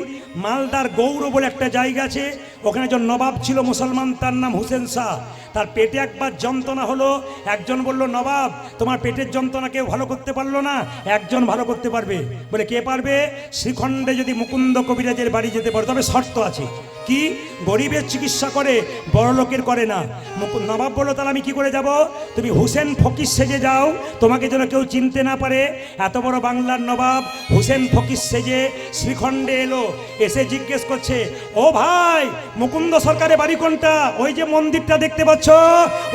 মালদার গৌর বলে একটা জায়গা আছে, ওখানে একজন নবাব ছিল মুসলমান, তার নাম হুসেন শাহ। তার পেটে একবার যন্ত্রণা হলো, একজন বলল নবাব তোমার পেটের যন্ত্রণা কেউ ভালো করতে পারলো না, একজন ভালো করতে পারবে। বলে কে পারবে? শ্রীখণ্ডে যদি মুকুন্দ কবিরাজের বাড়ি যেতে পারো, তবে শর্ত আছে। কি? গরিবের চিকিৎসা করে, বড় লোকের করে না। নবাব বললো তাহলে আমি কি করে যাব? তুমি হুসেন ফকির সেজে যাও, তোমাকে যেন কেউ চিনতে না পারে। এত বড় বাংলার নবাব হুসেন ফকির সেজে শ্রীখণ্ডে এলো, এসে জিজ্ঞেস করছে, ও ভাই মুকুন্দ সরকারের বাড়ি কোনটা? ওই যে মন্দিরটা দেখতে পাচ্ছ,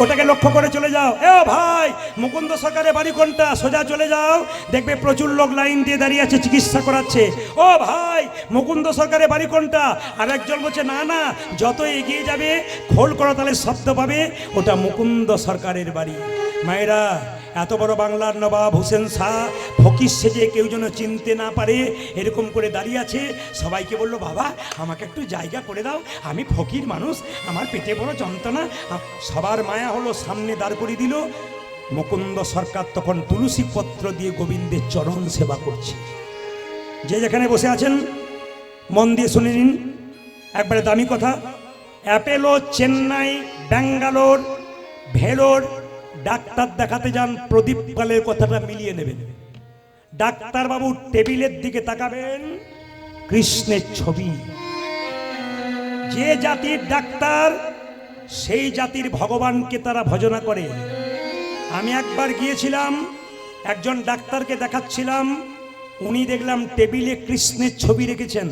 ওটাকে লক্ষ্য করে চলে যাও। এ ভাই মুকুন্দ সরকারের বাড়ি কোনটা? সোজা চলে যাও, দেখবে প্রচুর লোক লাইন দিয়ে দাঁড়িয়ে আছে, চিকিৎসা করাচ্ছে। ও ভাই মুকুন্দ সরকারের বাড়ি কোনটা? আর একজন বলছে না না, যত এগিয়ে যাবে খোল করতালের শব্দ পাবে, ওটা মুকুন্দ সরকারের বাড়ি। মায়েরা, এত বড় বাংলার নবাব হুসেন শাহ ফকির সেজে কেউ যেন চিনতে না পারে এরকম করে দাঁড়িয়ে আছে। সবাইকে বললো বাবা আমাকে একটু জায়গা করে দাও, আমি ফকির মানুষ, আমার পেটে বড় যন্ত্রণা। সবার মায়া হলো, সামনে দাঁড় করিয়ে দিল। মুকুন্দ সরকার তখন তুলসী পত্র দিয়ে গোবিন্দের চরণ সেবা করছে। যে যেখানে বসে আছেন মন দিয়ে শুনে নিন, একবারে দামি কথা। অ্যাপেলো, চেন্নাই, ব্যাঙ্গালোর, ভেলোর ডাক্তার দেখাতে যান, প্রদীপ পালের কথাটা মিলিয়ে নেবেন। ডাক্তারবাবু টেবিলের দিকে তাকাবেন, কৃষ্ণের ছবি। যে জাতির ডাক্তার সেই জাতির ভগবানকে তারা ভজনা করে। আমি একবার গিয়েছিলাম, একজন ডাক্তারকে দেখাচ্ছিলাম, উনি দেখলাম টেবিলে কৃষ্ণের ছবি রেখেছেন,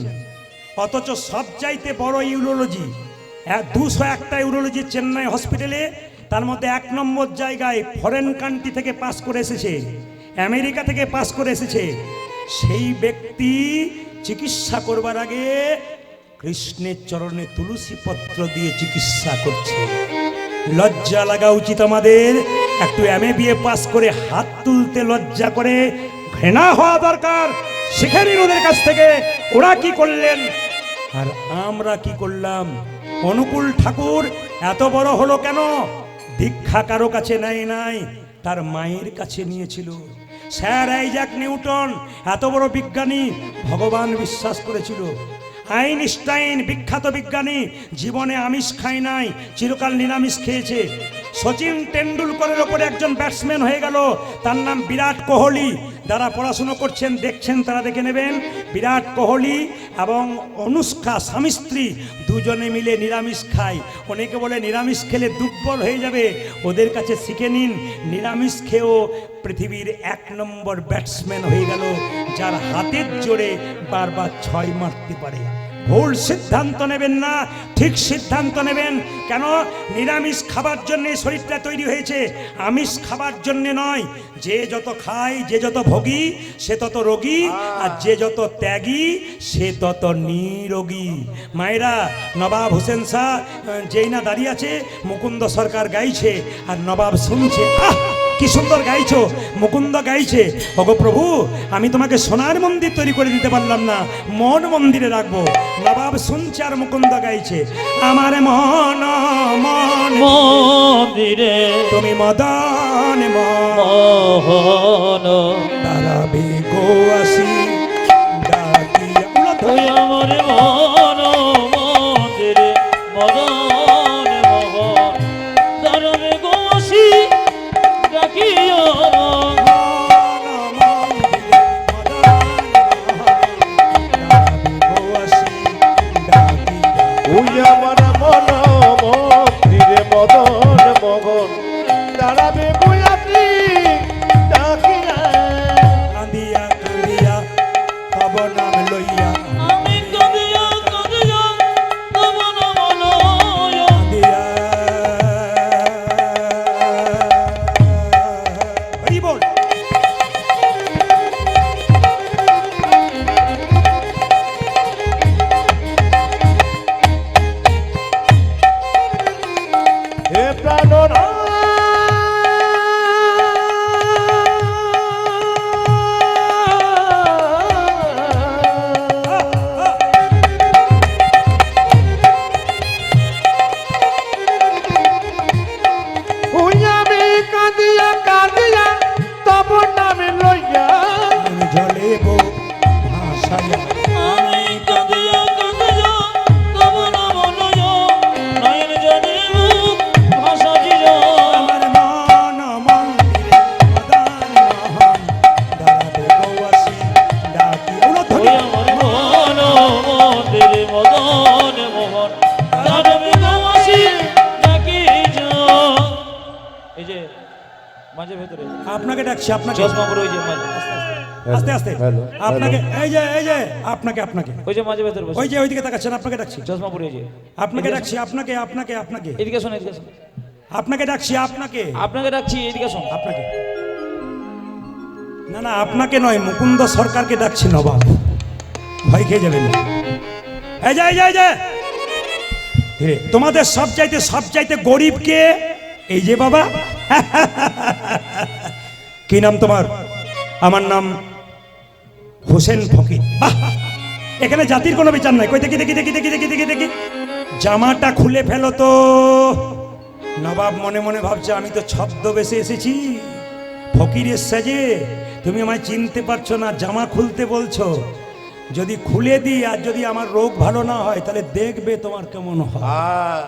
অথচ সব চাইতে বড় ইউরোলজি, 201টা ইউরোলজি চেন্নাই হসপিটালে, তার মধ্যে 1 নম্বর জায়গায় ফরেন কান্ট্রি থেকে পাস করে এসেছে, আমেরিকা থেকে পাস করে এসেছে। সেই ব্যক্তি চিকিৎসা করবার আগে কৃষ্ণের চরণে তুলসী পত্র দিয়ে চিকিৎসা করছে। লজ্জা লাগা উচিত আমাদের। একটু MA পাস করে হাত তুলতে লজ্জা করে, ঘৃণা হওয়া দরকার। শিখে নিন ওদের কাছ থেকে ওরা কি করলেন আর আমরা কি করলাম। অনুকূল ঠাকুর এত বড় হলো কেন? দীক্ষা কারো কাছে নেয় নাই, তার মায়ের কাছে নিয়েছিল। স্যার আইজ্যাক নিউটন এত বড় বিজ্ঞানী, ভগবান বিশ্বাস করেছিল। আইনস্টাইন বিখ্যাত বিজ্ঞানী, জীবনে আমিষ খায় নাই, চিরকাল নিরামিষ খেয়েছে। সচিন টেন্ডুলকরের ওপরে একজন ব্যাটসম্যান হয়ে গেল, তার নাম বিরাট কোহলি। যারা পড়াশুনো করছেন দেখছেন তারা দেখে নেবেন। বিরাট কোহলি এবং অনুষ্কা স্বামী স্ত্রী দুজনে মিলে নিরামিষ খায়। অনেকে বলে নিরামিষ খেলে দুর্বল হয়ে যাবে, ওদের কাছে শিখে নিন। নিরামিষ খেয়েও পৃথিবীর 1 নম্বর ব্যাটসম্যান হয়ে গেল, যার হাতের জোরে বারবার 6 মারতে পারে। ভুল সিদ্ধান্ত নেবেন না, ঠিক সিদ্ধান্ত নেবেন। কেন? নিরামিষ খাবার জন্য শরীরটা তৈরি হয়েছে, আমিষ খাবার জন্য নয়। যে যত খায়, যে যত ভোগী সে তত রোগী, আর যে যত ত্যাগী সে তত নিরোগী। মায়েরা, নবাব হোসেন শাহ যেই না দাঁড়িয়ে আছে, মুকুন্দ সরকার গাইছে আর নবাব শুনছে। আহ, কি সুন্দর গাইছো, মুকুন্দ গাইছে। ওগো প্রভু, আমি তোমাকে সোনার মন্দির তৈরি করে দিতে পারলাম না, মন মন্দিরে রাখবো। নবাব শুনছে আর মুকুন্দ গাইছে। আমার মন মন মন্দিরে তুমি মদন মোহন দাঁড়াবে গো আসি ডাকিয়া। ওই আমার মন মন্দিরে মদন মোহন দাঁড়াবে গোসি ডাকিয়া। ওই আমার মন মন্দিরে মদন মোহন দাঁড়াবে গুয়াতি ডাকিয়া। কাঁদিয়া কাঁদিয়া তব নাম লইয়া, আমি কাঁদিয়া কাঁদিয়া তব নাম লইয়া। কাঁদিয়া হরি বল। হে প্রাণরা ওই আমি কাঁদিয়া কাঁদিয়া তব নামে লইয়া। জলে গো ভাসাইয়া, আমি কাঁদিয়া কাঁদিয়া তব নাম লইয়া। নয়ন জলে মুখ ভাসাইয়া। আমার মন মন্দিরে মদন মোহন দাঁড়াবে গো আসি ডাকিয়া। ওই আমার মন মন্দিরে মদন মোহন দাঁড়াবে গোসি ডাকিয়া। এই যে মাঝে ভেতরে আপনাকে ডাকছি, আপনাকে। চশমা পরে ওই যে মাঝে আস্তে আস্তে হ্যালো, আপনাকে, এই যে আপনাকে আপনাকে ওই যে মাঝে ভেতরে বসে ওই যে ওইদিকে তাকাচ্ছেন, আপনাকে ডাকছি, চশমা পরে ওই যে আপনাকে ডাকছি, আপনাকে আপনাকে আপনাকে এদিকে শোন এদিকে শোন আপনাকে ডাকছি, আপনাকে আপনাকে ডাকছি এদিকে শোন। আপনাকে না না, আপনাকে নয়, মুকুন্দ সরকারকে ডাকছি। নবাব ভয় খেয়ে যাবেন না। এই যে এই যে এই যে ধীরে, তোমাদের সবচাইতে গরিব কে? এই যে বাবা। কি নাম তোমার? আমার নাম হোসেন ফকির। বাহ, এখানে জাতির কোনো বিচার নাই। কই দেখি দেখি দেখি দেখি দেখি দেখি দেখি, জামাটা খুলে ফেলো তো। নবাব মনে মনে ভাবছে, আমি তো ছদ্মবেশে এসেছি ফকিরের সাজে, তুমি আমায় চিনতে পারছো না, জামা খুলতে বলছো। যদি খুলে দিই আর যদি আমার রোগ ভালো না হয়, তাহলে দেখবে তোমার কেমন হয়।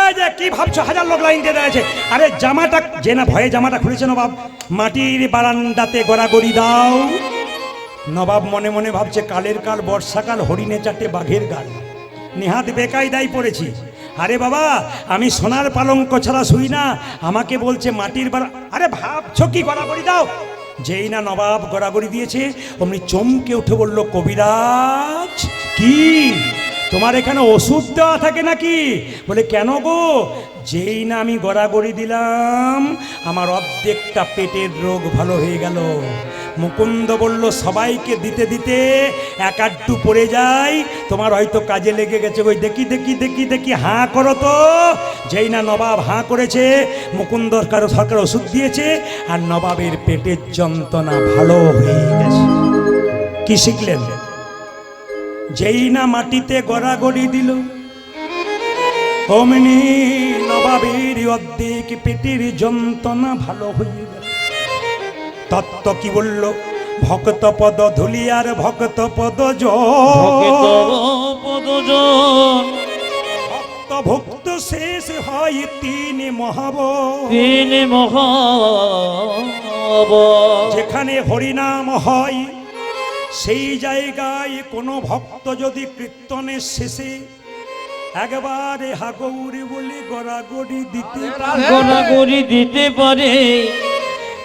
এই যে কি ভাবছো, হাজার লোক লাইন দিয়ে আছে। আরে জামাটা, যে না ভয়ে জামাটা খুলেছে নবাব, মাটির বারান্দাতে গড়াগড়ি দাও। নবাব মনে মনে ভাবছে, কালের কাল বর্ষাকাল, হরিণে চাটে বাঘের গাল, নেহাত বেকায়দায় পড়েছি। আরে বাবা, আমি সোনার পালঙ্ক ছাড়া শুই না, আমাকে বলছে মাটির বারা। আরে ভাবছো কি, গড়াগড়ি দাও। যেই না নবাব গড়াগড়ি দিয়েছে, অমনি চমকে উঠে বলল, কবিরাজ কি তোমার এখানে ওষুধ দেওয়া থাকে নাকি? বলে কেন গো? যেই না আমি গড়াগড়ি দিলাম, আমার অর্ধেকটা পেটের রোগ ভালো হয়ে গেল। মুকুন্দ বলল সবাইকে দিতে দিতে এক আধটু পড়ে যায়, তোমার হয়তো কাজে লেগে গেছে। ওই দেখি দেখি দেখি দেখি হাঁ করো তো। যেই না নবাব হাঁ করেছে, মুকুন্দ সরকার ওষুধ দিয়েছে, আর নবাবের পেটের যন্ত্রণা ভালো হয়ে গেছে। কি শিখলেন? যেই না মাটিতে গড়াগড়ি দিল, অমনি নবাবের অর্ধেক পেটের যন্ত্রণা ভালো হয়ে গেল। তত্ত্ব কি বলল? ভক্ত পদ ধুলি আর ভক্ত পদ ভক্ত পদজন ভক্ত ভক্ত শেষ হয় তিন মহাব। তিনি মহাব। যেখানে হরিনাম হয় সেই জায়গায় কোনো ভক্ত যদি কীর্তনের শেষে একবারে হাগৌরি বলে গড়াগড়ি দিতে পারে, গড়াগড়ি দিতে পারে,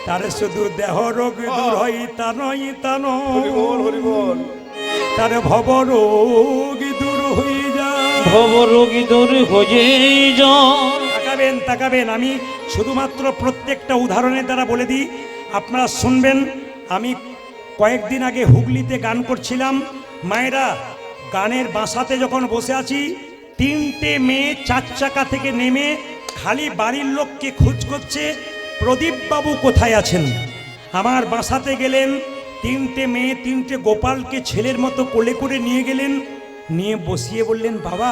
তার শুধু দেহ রোগ দূর হয় তা নয়, তা নয়, তার ভব রোগ দূর হয়ে যায়। ভব রোগী দূর হয়ে যায়। তাকাবেন তাকাবেন, আমি শুধুমাত্র প্রত্যেকটা উদাহরণের দ্বারা বলে দিই, আপনারা শুনবেন। আমি কয়েকদিন আগে হুগলিতে গান করছিলাম। মায়েরা, গানের বাসাতে যখন বসে আছি, তিনটে মেয়ে 4 চাকা থেকে নেমে খালি বাড়ির লোককে খোঁজ করছে, প্রদীপ বাবু কোথায় আছেন। আমার বাসাতে গেলেন, তিনটে মেয়ে তিনটে গোপালকে ছেলের মতো কোলে করে নিয়ে গেলেন, নিয়ে বসিয়ে বললেন, বাবা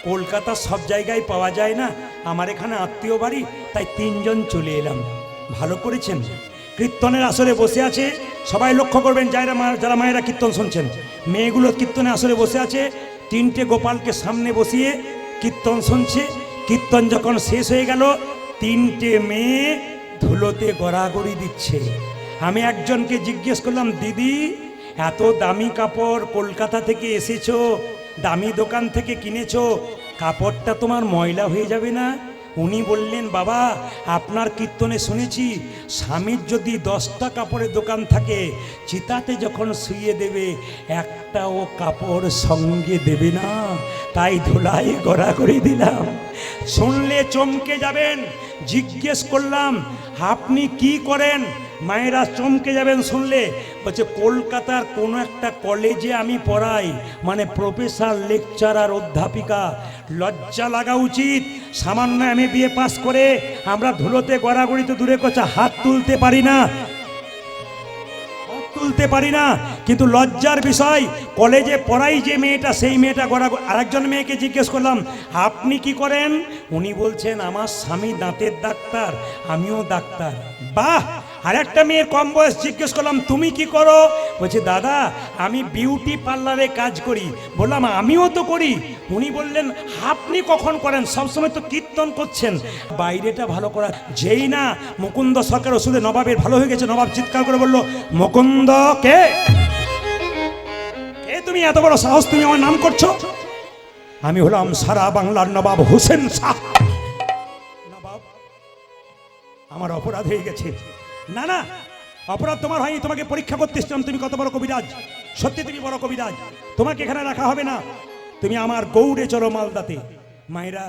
কলকাতা সব জায়গায় পাওয়া যায় না, আমার এখানে আত্মীয় বাড়ি, তাই 3 জন চলে এলাম। ভালো করেছেন। কীর্তনের আসরে বসে আছে, সবাই লক্ষ্য করবেন যারা মায়েরা কীর্তন শুনছেন, মেয়েগুলো কীর্তনের আসরে বসে আছে, তিনটে গোপালকে সামনে বসিয়ে কীর্তন শুনছে। কীর্তন যখন শেষ হয়ে গেল, তিনটে মেয়ে ধুলোতে গড়াগড়ি দিচ্ছে। আমি একজনকে জিজ্ঞেস করলাম, দিদি এত দামি কাপড় কলকাতা থেকে এসেছো, দামি দোকান থেকে কিনেছো, কাপড়টা তোমার ময়লা হয়ে যাবে না? উনি বললেন, বাবা আপনার কীর্তনে শুনেছি স্বামীর যদি 10টা কাপড়ের দোকান থাকে, চিতাতে যখন শুইয়ে দেবে একটাও কাপড় সঙ্গে দেবে না, তাই ধুলাই গড়াগড়ি দিলাম। শুনলে চমকে যাবেন। জিজ্ঞেস করলাম, আপনি কি করেন? মায়েরা চমকে যাবেন শুনলে। বলছে, কলকাতার কোনো একটা কলেজে আমি পড়াই, মানে প্রফেসর, লেকচারার, অধ্যাপিকা। লজ্জা লাগা উচিত। সামান্য MA পাস করে আমরা ধুলোতে গড়াগড়ি তো দূরে কথা, হাত তুলতে পারি না, তুলতে পারি না। কিন্তু লজ্জার বিষয়, কলেজে পড়াই যে মেয়েটা, সেই মেয়েটা গড়াগড়ি। আরেকজন মেয়েকে জিজ্ঞেস করলাম, আপনি কি করেন? উনি বলছেন, আমার স্বামী দাঁতের ডাক্তার, আমিও ডাক্তার। বাহ! আরেকটা মেয়ের কম বয়স জিজ্ঞেস করলাম, তুমি কি করো? বলছে, দাদা আমি বিউটি পার্লারে কাজ করি। বললাম, আমিও তো করি। উনি বললেন, আপনি কখন করেন? সবসময় তো কীর্তন করছেন। বাইরেটা ভালো করা। যেই না মুকুন্দ সরকার ওষুধে নবাবের ভালো হয়ে গেছে, নবাব চিৎকার করে বলল, মুকুন্দ কে? কে তুমি? এত বড় সাহস, তুমি আমার নাম করছো? আমি হলাম সারা বাংলার নবাব হোসেন শাহ। নবাব, আমার অপরাধ হয়ে গেছে। না না, অপরাধ তোমার হয়নি, তোমাকে পরীক্ষা করতে এসেছিলাম, তুমি কত বড় কবিরাজ। সত্যি তুমি বড় কবিরাজ, তোমাকে এখানে রাখা হবে না, তুমি আমার গৌড়ে চলো মালদাতে। মায়েরা,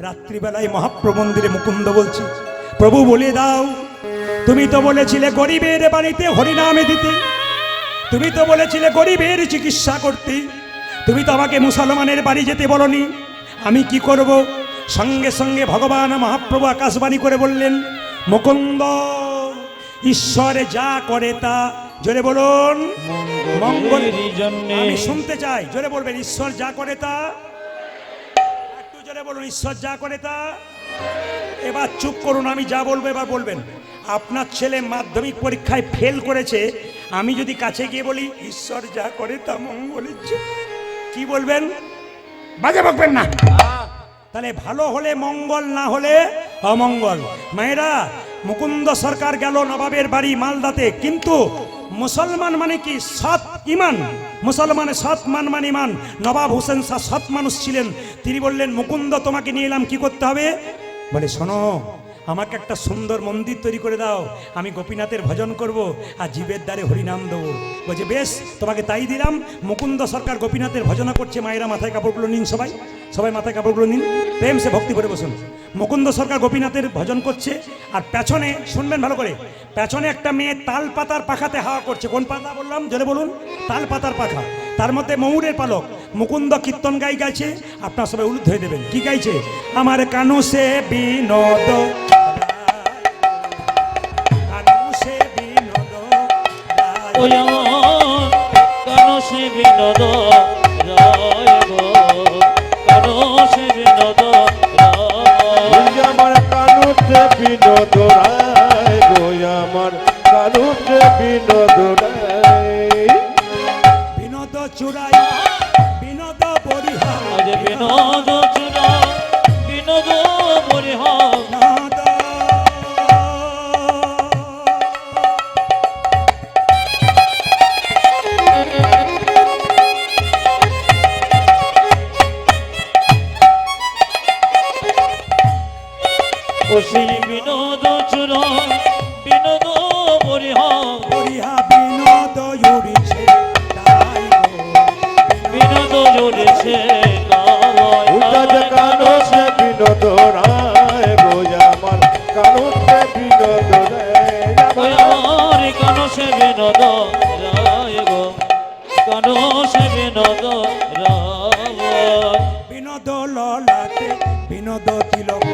রাত্রিবেলায় মহাপ্রভু মন্দিরে মুকুন্দ বলছি, প্রভু বলে দাও, তুমি তো বলেছিলে গরিবের বাড়িতে হরিনামে দিতে, তুমি তো বলেছিলে গরিবের চিকিৎসা করতে, তুমি তো আমাকে মুসলমানের বাড়ি যেতে বলনি, আমি কি করব? সঙ্গে সঙ্গে ভগবান মহাপ্রভু আকাশবাণী করে বললেন, মুকুন্দ, ঈশ্বর যা করে তা, জোরে বলুন, মঙ্গলের জন্যে। আমি শুনতে চাই, জোরে বলবেন, ঈশ্বর যা করে তা। একটু জোরে বলুন, ঈশ্বর যা করে তা। এবার চুপ করুন, আমি যা বলবো এবার বলবেন। আপনার ছেলে মাধ্যমিক পরীক্ষায় ফেল করেছে, আমি যদি কাছে গিয়ে বলি, ঈশ্বর যা করে তা মঙ্গলের জন্য, কি বলবেন? বাজে বকবেন না। তাহলে ভালো হলে মঙ্গল, না হলে অমঙ্গল। মায়েরা, মুকুন্দ সরকার গেল নবাবের বাড়ি মালদাতে, কিন্তু মুসলমান মানে কি? সৎ ইমান। মুসলমানের সৎ মান মানে ইমান। নবাব হোসেন শাহ সৎ মানুষ ছিলেন। তিনি বললেন, মুকুন্দ তোমাকে নিয়ে এলাম, কি করতে হবে? বলে, শোনো, আমাকে একটা সুন্দর মন্দির তৈরি করে দাও, আমি গোপীনাথের ভজন করব আর জীবের দ্বারে হরিনাম দেবো। বলছে, বেশ, তোমাকে তাই দিলাম। মুকুন্দ সরকার গোপীনাথের ভজনা করছে। মায়েরা, মাথায় কাপড়গুলো নিন সবাই, সবাই মাথায় কাপড়গুলো নিন, প্রেম সে ভক্তি করে বসুন। মুকুন্দ সরকার গোপীনাথের ভজন করছে, আর পেছনে শুনবেন ভালো করে, পেছনে একটা মেয়ে তাল পাতার পাখাতে হাওয়া করছে। কোন পাতা বললাম, জোরে বলুন, তাল পাতার পাখা। তার মধ্যে ময়ূরের পালক। মুকুন্দ কীর্তন গাইছে, আপনার সবাই উলুদ হয়ে দেবেন। কি গাইছে? আমার কানু সে বিনোদ, কানু সে বিনোদ রায়। ওই আমার কেন সে বিনোদ রায় গো, কেন সে বিনোদ রায়। আমার কানুতে বিনোদ রায় গো, আমার কানুতে বিনোদ রায়। বিনোদ চূড়াই বিনোদ বরিহা, আজ বিনোদ চূড়া বিনোদ বরিহা। বিনোদ ও সেই বিনোদ চূড়া বিনোদ বরিহা। বরিহা বিনোদ উড়িছে তাই গো, বিনোদ জুড়েছে গাওয়ায়। উজাজ কানুতে বিনোদ রায় গো, আমার কানুতে বিনোদ রায়। ওই আমার কেন সে বিনোদ রায় গো, কেন সে বিনোদ রায়। বিনোদ ললাটে বিনোদ তিলক,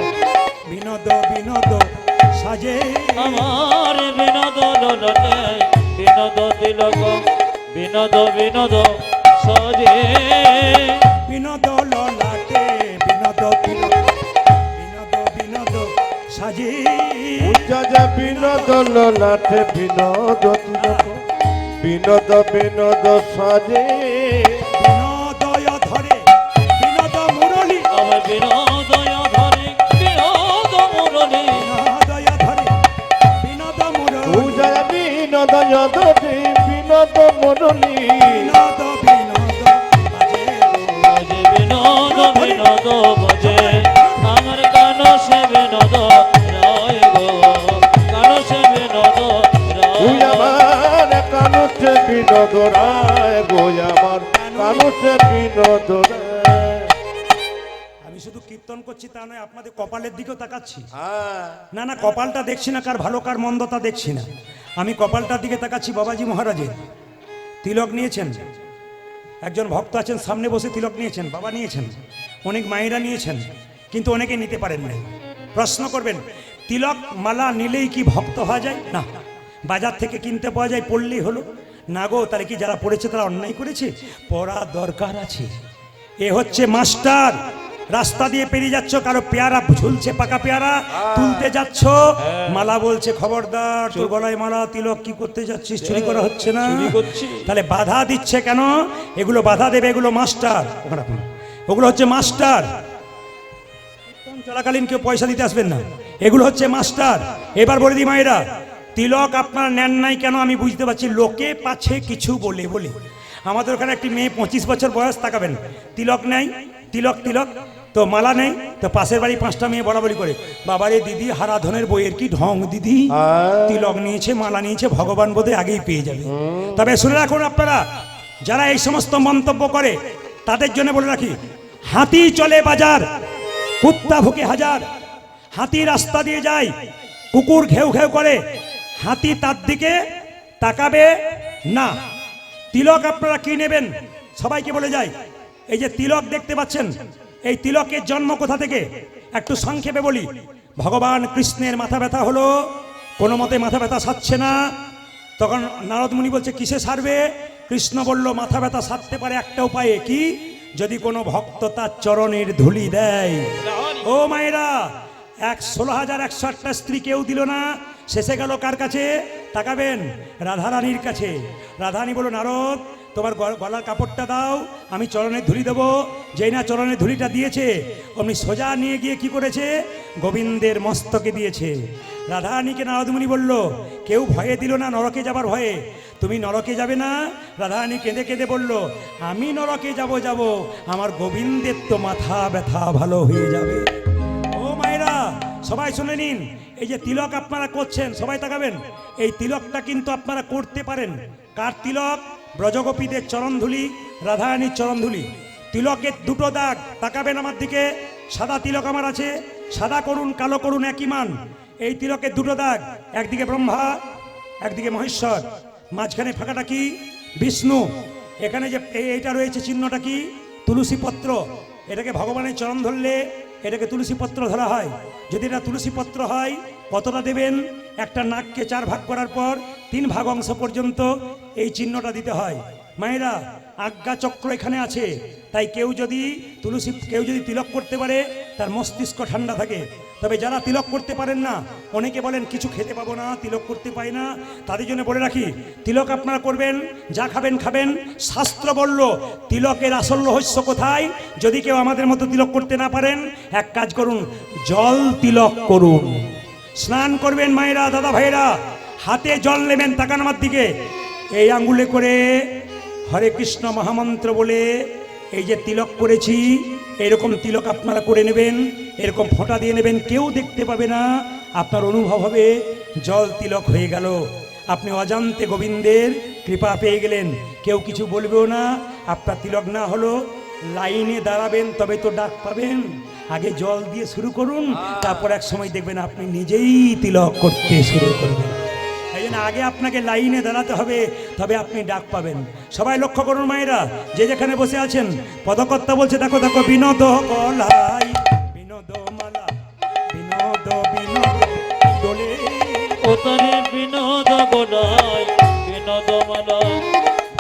বিনোদ বিনোদ সাজে। আমার বিনোদ ললতে বিনোদ তিলক, বিনোদ বিনোদ সজে। বিনোদ ললাটে বিনোদ তিলক, বিনোদ বিনোদ সাজে। উজাজ বিনোদ ললাটে বিনোদ তিলক, বিনোদ বিনোদ সাজে। বিনোদয় ধরে বিনোদ মুরলী, আমার বিনোদয় ধরে বিনোদ মুরলী। বিনোদয় ধরে বিনোদ মুরলী, উজাজ বিনোদ যদে বিনোদ মুরলী। বিনোদ বিনোদ বাজে গো। আজ বিনোদ বিনোদ বজে, আমার কান সে বিনোদ রায় গো, কান সে বিনোদ তুই রায়। আমার কানুতে বিনোদ রায় গো, আমার কানুতে বিনোদ রায়। আমি শুধু কীর্তন করছি তা নয়, আপনাদের কপালের দিকেও তাকাচ্ছি। হ্যাঁ, না না, কপালটা দেখছি না, কার ভালো কার মন্দ তা দেখছি না, আমি কপালটার দিকে তাকাচ্ছি। বাবাজি মহারাজের তিলক নিয়েছেন, একজন ভক্ত আছেন সামনে বসে তিলক নিয়েছেন, বাবা নিয়েছেন, অনেক মায়েরা নিয়েছেন, কিন্তু অনেকে নিতে পারেন না। প্রশ্ন করবেন, তিলক মালা নিলেই কি ভক্ত হওয়া যায়? না, বাজার থেকে কিনতে পাওয়া যায়, পড়লেই হলো না গো। তাহলে কি যারা পড়েছে তারা অন্যায় করেছে? পড়া দরকার আছে। এ হচ্ছে মাস্টার। রাস্তা দিয়ে পেরিয়ে যাচ্ছ, কারো পেয়ারা ঝুলছে, পাকা পেয়ারা তুলতে যাচ্ছ, মালা বলছে খবরদার, তোর গলায় মালা, তিলক কি করতে যাচ্ছিস? চুরি করা হচ্ছে না? চুরি করছি। তাহলে বাধা দিচ্ছে কেন? এগুলো বাধা দেবে, এগুলো মাস্টার, ওগুলো হচ্ছে মাস্টার। কীর্তন চলাকালীন কেউ পয়সা দিতে আসবেন না, এগুলো হচ্ছে মাস্টার। এবার বলে দিই মায়েরা, তিলক আপনারা নেন নাই কেন আমি বুঝতে পারছি, লোকে পাচ্ছে কিছু বলে বলে। আমাদের ওখানে একটি মেয়ে 25 বছর বয়স, তাকাবেন, তিলক নেই, তিলক তিলক তো মালা নেই, তো পাশের বাড়ি 5টা মেয়ে বলাবলি করে, বাবারে দিদি হারাধনের বইয়ের কি ঢং দিদি, তিলক নিয়েছে মালা নিয়েছে, ভগবান বোধহয় আগেই পেয়ে যাবে। তবে শুনে রাখুন আপনারা, যারা এই সমস্ত মন্তব্য করে তাদের জন্য বলে রাখি, হাতি চলে বাজার, কুত্তা ভুকে হাজার। হাতি রাস্তা দিয়ে যায়, কুকুর ঘেউ ঘেউ করে, হাতি তার দিকে তাকাবে না। তিলক আপনারা কি নেবেন সবাইকে বলে যায়, এই যে তিলক দেখতে পাচ্ছেন, এই তিলকের জন্ম কোথা থেকে একটু সংক্ষেপে বলি। ভগবান কৃষ্ণের মাথা ব্যথা হলো, কোনো মতে মাথা ব্যথা সারছে না, তখন নারদ মুনি বলছে কিসে সারবে? কৃষ্ণ বলল মাথা ব্যথা সারতে পারে একটা উপায়ে, কি? যদি কোনো ভক্ত তার চরণের ধুলি দেয়। ও মায়েরা, 16,108টা স্ত্রী কেউ দিল না, শেষে গেল কার কাছে? তাকাবেন, রাধারানীর কাছে। রাধারানী বলল, নারদ তোমার গলার কাপড়টা দাও, আমি চরণের ধুলি দেবো। যেই না চরণের ধুলিটা দিয়েছে, অমনি সোজা নিয়ে গিয়ে কি করেছে? গোবিন্দের মস্তকে দিয়েছে। রাধারানীকে নারদমুনি বলল, কেউ ভয়ে দিল না নরকে যাবার ভয়ে, তুমি নরকে যাবে না? রাধারানী কেঁদে কেঁদে বলল, আমি নরকে যাব, আমার গোবিন্দের তো মাথা ব্যথা ভালো হয়ে যাবে। ও মায়েরা, সবাই শুনে নিন, এই যে তিলক আপনারা করছেন, সবাই তাকাবেন, এই তিলকটা কিন্তু আপনারা করতে পারেন। কার তিলক? ব্রজগোপীদের চরণধুলি, রাধারানীর চরণধুলি। তিলকের দুটো দাগ, তাকাবেন আমার দিকে, সাদা তিলক আমার আছে, সাদা করুন কালো করুন একই মান। এই তিলকের দুটো দাগ, একদিকে ব্রহ্মা একদিকে মহেশ্বর, মাঝখানে ফাঁকাটা কি? বিষ্ণু। এখানে যে এইটা রয়েছে চিহ্নটা কি? তুলসী পত্র। এটাকে ভগবানের চরণ ধরলে এটাকে তুলসী পত্র ধরা হয়। যদি এটা তুলসী পত্র হয়, কতটা দেবেন? একটা নাককে 4 ভাগ করার পর 3 ভাগ অংশ পর্যন্ত এই চিহ্নটা দিতে হয়। মায়েরা, আজ্ঞা চক্র এখানে আছে, তাই কেউ যদি তিলক করতে পারে তার মস্তিষ্ক ঠান্ডা থাকে। তবে যারা তিলক করতে পারেন না, অনেকে বলেন কিছু খেতে পাবো না, তিলক করতে পাই না, তাদের জন্য বলে রাখি, তিলক আপনারা করবেন, যা খাবেন খাবেন। শাস্ত্র বলল তিলকের আসল রহস্য কোথায়? যদি কেউ আমাদের মতো তিলক করতে না পারেন, এক কাজ করুন, জল তিলক করুন। স্নান করবেন মায়েরা, দাদা ভাইরা, হাতে জল নেবেন, তাকান আমার দিকে, এই আঙ্গুলে করে হরে কৃষ্ণ মহামন্ত্র বলে এই যে তিলক করেছি, এরকম তিলক আপনারা করে নেবেন, এরকম ফোঁটা দিয়ে নেবেন, কেউ দেখতে পাবে না, আপনার অনুভব হবে জল তিলক হয়ে গেল। আপনি অজান্তে গোবিন্দের কৃপা পেয়ে গেলেন, কেউ কিছু বলবেও না। আপনার তিলক না হলো, লাইনে দাঁড়াবেন, তবে তো ডাক পাবেন। আগে জল দিয়ে শুরু করুন, তারপর এক সময় দেখবেন আপনি নিজেই তিলক করতে শুরু করবেন। এই জন্য আগে আপনাকে লাইনে দাঁড়াতে হবে, তবে আপনি ডাক পাবেন। সবাই লক্ষ্য করুন মায়েরা, যে যেখানে বসে আছেন, পদকর্তা বলছে দেখো দেখো, বিনোদ কলাই বিনোদ মালা বিনোদ বিনোদ দোলে, ওতরে বিনোদ গোলাই বিনোদ মালা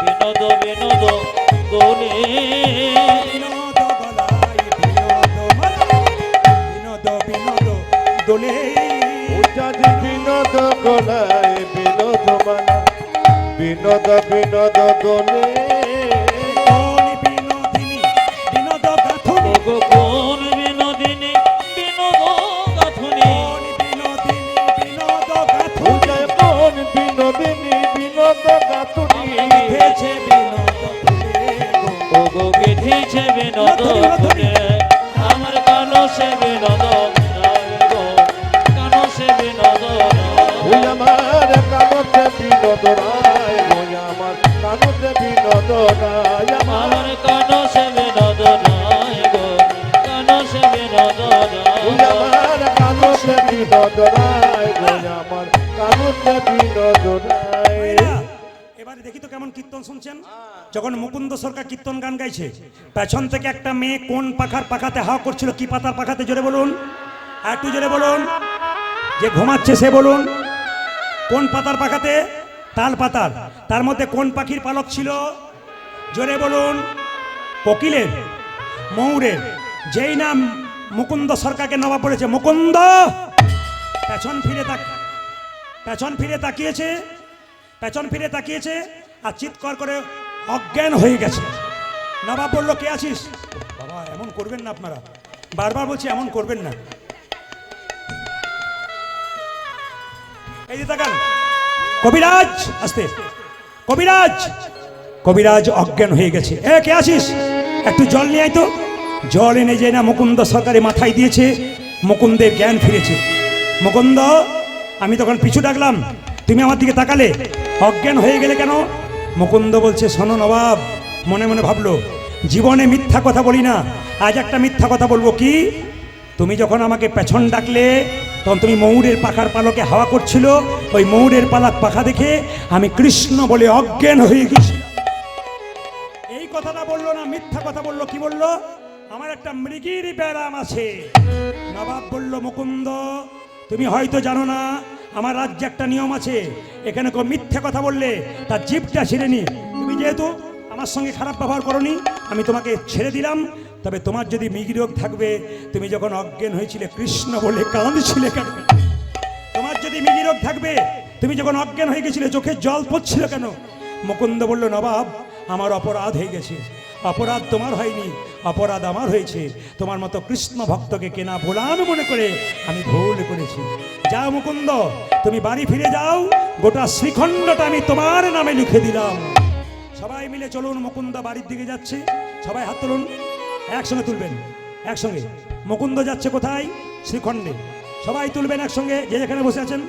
বিনোদ বিনোদ দোলে, বিনোদ গলাই বিনোদ মালা বিনোদ বিনোদ দোলে, উচারি বিনোদ গলায় বিনোদ মালা বিনোদ বিনোদ দোলে, কোন বিনোদিনী বিনোদ গাথুনি, ওগো কোন বিনোদিনী বিনোদ গাথুনি, কোন বিনোদিনী বিনোদ গাথুনি, উচায় কোন বিনোদিনী বিনোদ গাতুনি, গেথেছে বিনোদ ফুলে গো। ওগো গেথেছে বিনোদ ফুলে, আমার কানো সে বিনোদ রায় গো, কানো সে বিনোদ ওই আমার কানতে বিনোদ রায়, ওই আমার কানতে বিনোদ রায়, আমার কানো সে বিনোদ রায় গো, কানো সে বিনোদ ওই রায়, আমার কানতে বিনোদ রায়, ওই আমার কানতে বিনোদ রায়। ভাইরা, এবারে দেখি তো কেমন কীর্তন শুনছেন। যখন মুকুন্দ সরকার কীর্তন গান গাইছে, পেছন থেকে একটা মেয়ে কোন পাখার পাখাতে হাওয়া করছিল, কি পাতার পাখাতে, জোরে বলুন, আর একটু জোরে বলুন। যে ঘুমাচ্ছে সে বলুন, কোন পাতার পাখাতে? তাল পাতার। তার মধ্যে কোন পাখির পালক ছিল? জোরে বলুন। কোকিলের, ময়ূরের। যেই নাম মুকুন্দ সরকারকে নবাব বলেছে, মুকুন্দ পেছন ফিরে তাকিয়েছে, পেছন ফিরে তাকিয়েছে আর চিৎকার করে অজ্ঞান হয়ে গেছে। নবাব বলল, কে আছিস? বাবা এমন করবেন না আপনারা, বারবার বলছি এমন করবেন না। এই যে তাকান, কবিরাজ আস্তে, কবিরাজ অজ্ঞান হয়ে গেছে। এ কে আছিস? একটু জল নিয়ে আয় তো। জল এনে যে না মুকুন্দ সরকারের মাথায় দিয়েছে, মুকুন্দের জ্ঞান ফিরেছে। মুকুন্দ, আমি তখন পিছু ডাকলাম, তুমি আমার দিকে তাকালে, অজ্ঞান হয়ে গেলে কেন? মুকুন্দ বলছে, শোনো নবাব, মনে মনে ভাবলো, জীবনে মিথ্যা কথা বলি না, আজ একটা মিথ্যা কথা বলবো। কি? তুমি যখন আমাকে পেছন ডাকলে, তখন তুমি ময়ূরের পাখার পালকে হাওয়া করছিল, ওই ময়ূরের পাখা দেখে আমি কৃষ্ণ বলে অজ্ঞান হয়ে গেছি। এই কথাটা বললো না, মিথ্যা কথা বললো। কি বললো? আমার একটা মৃগীর ব্যারাম আছে। নবাব বলল, মুকুন্দ, তুমি হয়তো জানো না, আমার রাজ্যে একটা নিয়ম আছে, এখানে কেউ মিথ্যা কথা বললে তার জিভটা ছিঁড়ে নি। তুমি যেহেতু আমার সঙ্গে খারাপ ব্যবহার করনি, আমি তোমাকে ছেড়ে দিলাম। তবে তোমার যদি মৃগী রোগ থাকবে, তুমি যখন অজ্ঞান হয়েছিলে কৃষ্ণ বলে কাঁদছিলে কেন? তোমার যদি মৃগী রোগ থাকবে, তুমি যখন অজ্ঞান হয়ে গেছিলে চোখে জল পড়ছিল কেন? মুকুন্দ বলল, নবাব, আমার অপরাধ হয়ে গেছে। অপরাধ তোমার হয়নি, অপরাধ আমার হয়েছে। তোমার মতো কৃষ্ণ ভক্তকে কেনা ভোলান মনে করে আমি ভুল করেছি। যাও মুকুন্দ, তুমি বাড়ি ফিরে যাও, গোটা শ্রীখণ্ডটা আমি তোমার নামে লিখে দিলাম। সবাই মিলে চলুন, মুকুন্দ বাড়ির দিকে যাচ্ছে। সবাই হাত তুলুন, একসঙ্গে তুলবেন, একসঙ্গে। মুকুন্দ যাচ্ছে কোথায়? শ্রীখণ্ডে। সবাই তুলবেন একসঙ্গে, যে যেখানে বসে আছেন,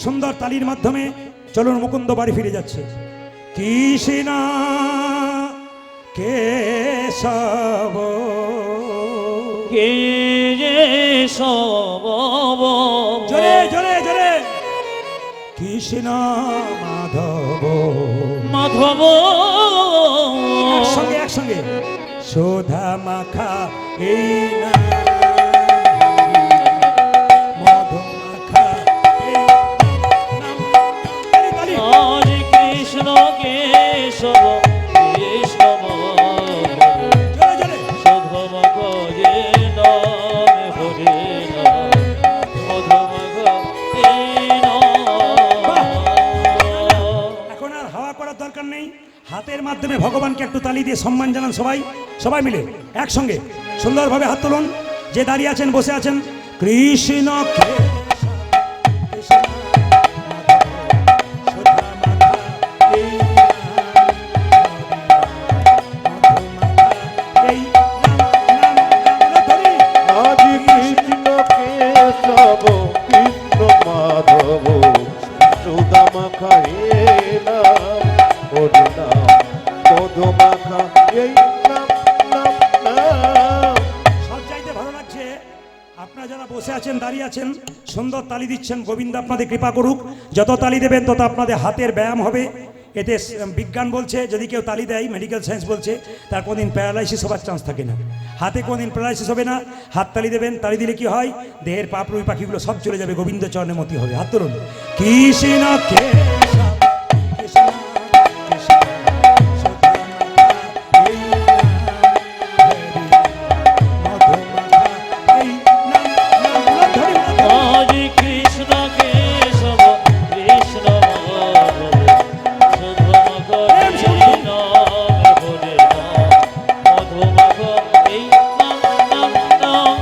সুন্দর তালির মাধ্যমে চলুন, মুকুন্দ বাড়ি ফিরে যাচ্ছে। কৃষ্ণা কেশব কে যে সব জোরে জোরে জোরে কৃষ্ণ মাধব মাধব একসঙ্গে একসঙ্গে সোধা মাখা এই না মধু মাখা এই নাম। তালি, তালি। আজ কৃষ্ণ কেশব কৃষ্ণ জোরে জোরে সধম গজে নামে হরে নাম মধম গজে এখন আর হাওয়া করার দরকার নেই, হাতের মাধ্যমে ভগবানকে একটু তালি দিয়ে সম্মান জানান সবাই, সবাই মিলে একসঙ্গে সুন্দরভাবে হাত তুলুন। যে দাঁড়িয়ে আছেন বসে আছেন, কৃষ্ণ আজ কৃষ্ণ কেশব কৃষ্ণ মাধব সুদামা খায়ে নাম হরি নাম মধু মাখা এই নাম নাম নাম। সব চাইতে ভালো লাগছে আপনারা যারা বসে আছেন দাঁড়িয়ে আছেন সুন্দর তালি দিচ্ছেন। গোবিন্দ আপনাদের কৃপা করুক, যত তালি দেবেন তত আপনাদের হাতের ব্যায়াম হবে। এতে বিজ্ঞান বলছে যদি কেউ তালি দেয়, মেডিকেল সায়েন্স বলছে তার কোনোদিন প্যারালাইসিস হবার চান্স থাকে না। হাতে কোনোদিন প্যারালাইসিস হবে না। হাত তালি দেবেন, তালি দিলে কি হয়, দেহের পাপ রুই পাখিগুলো সব চলে যাবে, গোবিন্দ চরণে মতি হবে। হাত তুলুন। কৃষ্ণ কেশব কৃষ্ণ কৃষ্ণ আজ কৃষ্ণ কেশব কৃষ্ণ সধম গজে নামে হরে নাম মধম গজে নাম নাম নাম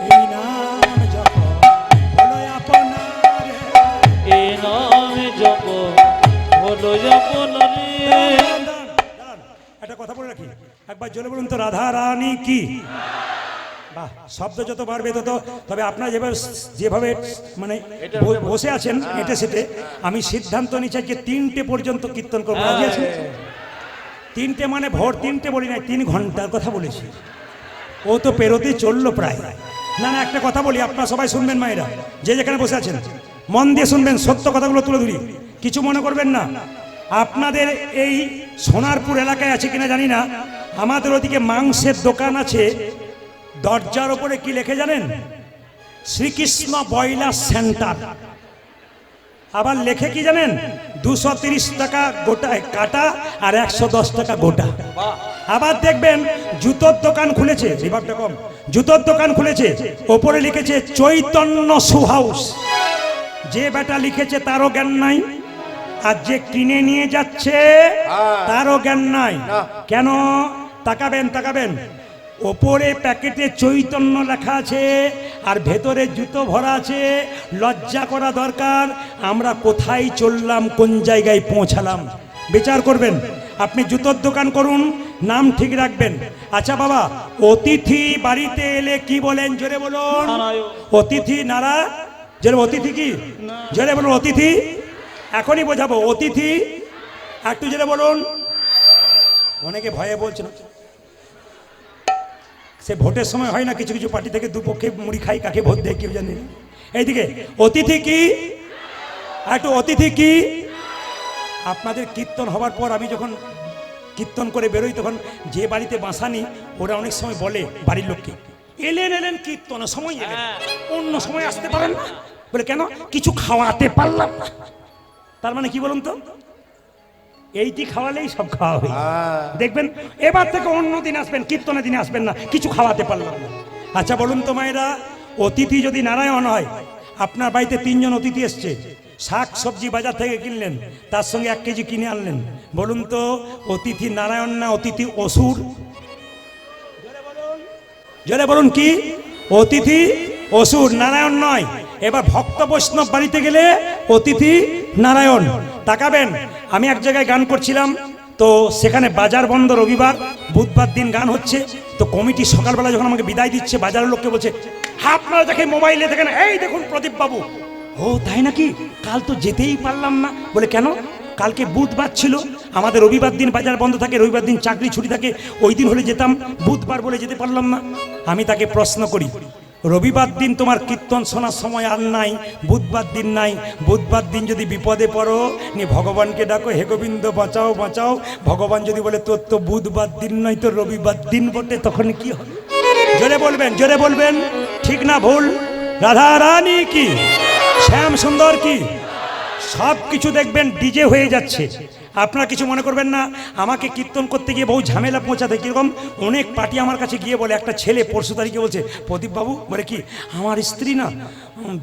এই নাম জপ হলো আপনার। এ নাম জপ হলো আপনারে। একটা কথা বলে রাখি, একবার জোরে বলুন তো, রাধা রানী কি? বাহ, শব্দ যত বাড়বে তত। তবে আপনারা যেভাবে যেভাবে মানে বসে আছেন এটা সেটে, আমি সিদ্ধান্ত নিচ্ছি যে 3টে পর্যন্ত কীর্তন করবো। রাজি আছেন? 3টে মানে ভোর 3টে বলি নাই, 3 ঘন্টার কথা বলেছি। ও তো পেরোতে চললো প্রায়। না না, একটা কথা বলি, আপনারা সবাই শুনবেন, মায়েরা যে যেখানে বসে আছেন মন দিয়ে শুনবেন, সত্য কথাগুলো তুলে ধরি, কিছু মনে করবেন না। আপনাদের এই সোনারপুর এলাকায় আছে কিনা জানি না, আমাদের ওদিকে মাংসের দোকান আছে, দরজার ওপরে কি লেখে জানেন? Srikrishna broiler centre. আবার লেখে কি জানেন? 230 টাকা গোটা কাটা আর 110 টাকা গোটা। আবার দেখবেন জুতোর দোকান খুলেছে, রিভাবটা কম, জুতোর দোকান খুলেছে, ওপরে লিখেছে চৈতন্য শু হাউস। যে বেটা লিখেছে তারও জ্ঞান নাই, আর যে কিনে নিয়ে যাচ্ছে তারও জ্ঞান নাই। কেন? তাকাবেন তাকাবেন, ওপরে প্যাকেটে চৈতন্য লেখা আছে আর ভেতরে জুতো ভরা আছে। লজ্জা করা দরকার। আমরা কোথায় চললাম, কোন জায়গায় পৌঁছালাম, বিচার করবেন। আপনি জুতোর দোকান করুন, নাম ঠিক রাখবেন। আচ্ছা বাবা, অতিথি বাড়িতে এলে কি বলেন? জোরে বলুন। অতিথি নারা, জোরে অতিথি কি? জোরে বলুন অতিথি। এখনই বোঝাবো অতিথি, একটু জোরে বলুন। অনেকে ভয়ে বলছেন, সে ভোটের সময় হয় না, কিছু কিছু পার্টি থেকে দুপক্ষে মুড়ি খাই, কাকে ভোট দেয় কেউ জানে না। এইদিকে অতিথি কি? একটু অতিথি কি? আপনাদের কীর্তন হবার পর আমি যখন কীর্তন করে বেরোই, তখন যে বাড়িতে বাসানি ওরা অনেক সময় বলে বাড়ির লোককে, এলেন এলেন কীর্তনের সময় এলেন, অন্য সময় আসতে পারেন না। বলে কেন? কিছু খাওয়াতে পারলাম না। তার মানে কি বলুন তো? এইটি খাওয়ালেই সব খাওয়া হয়ে দেখবেন। এবার থেকে অন্য দিন আসবেন, কীর্তনের দিনে আসবেন না, কিছু খাওয়াতে পারলাম না। আচ্ছা বলুন তো মায়েরা, অতিথি যদি নারায়ণ হয়, আপনার বাড়িতে 3 জন অতিথি এসছে, শাক সবজি বাজার থেকে কিনলেন, তার সঙ্গে 1 কেজি কিনে আনলেন, বলুন তো অতিথি নারায়ণ না অতিথি অসুর? জোরে বলুন কি? অতিথি অসুর, নারায়ণ নয়। এবার ভক্ত বৈষ্ণব বাড়িতে গেলে অতিথি নারায়ণ। তাকাবেন, আমি এক জায়গায় গান করছিলাম, তো সেখানে বাজার বন্ধ, রবিবার বুধবার দিন গান হচ্ছে। তো কমিটি সকালবেলা যখন আমাকে বিদায় দিচ্ছে, বাজারের লোককে বলছে, আপনারা দেখে মোবাইলে দেখেন, এই দেখুন প্রদীপ বাবু। ও তাই নাকি? কাল তো যেতেই পারলাম না। বলে কেন? কালকে বুধবার ছিল, আমাদের রবিবার দিন বাজার বন্ধ থাকে, রবিবার দিন চাকরি ছুটি থাকে, ওই দিন হলে যেতাম, বুধবার বলে যেতে পারলাম না। আমি তাকে প্রশ্ন করি, রবিবার দিন তোমার কীর্তন শোনার সময় আর নাই, বুধবার দিন নাই, বুধবার দিন যদি বিপদে পড়ো নি ভগবানকে ডাকো, হে গোবিন্দ বাঁচাও বাঁচাও, ভগবান যদি বলে তোর তো বুধবার দিন নয় তো রবিবার দিন বটে, তখন কি হবে? জোরে বলবেন, জোরে বলবেন, ঠিক না ভুল? রাধা রানী কি, শ্যাম সুন্দর কি, সব কিছু দেখবেন ডিজে হয়ে যাচ্ছে। আপনারা কিছু মনে করবেন না, আমাকে কীর্তন করতে গিয়ে বহু ঝামেলা পৌঁছাতে, কীরকম অনেক পার্টি আমার কাছে গিয়ে বলে, একটা ছেলে পরশু তারিখে বলছে, প্রদীপবাবু বলে কি, আমার স্ত্রী না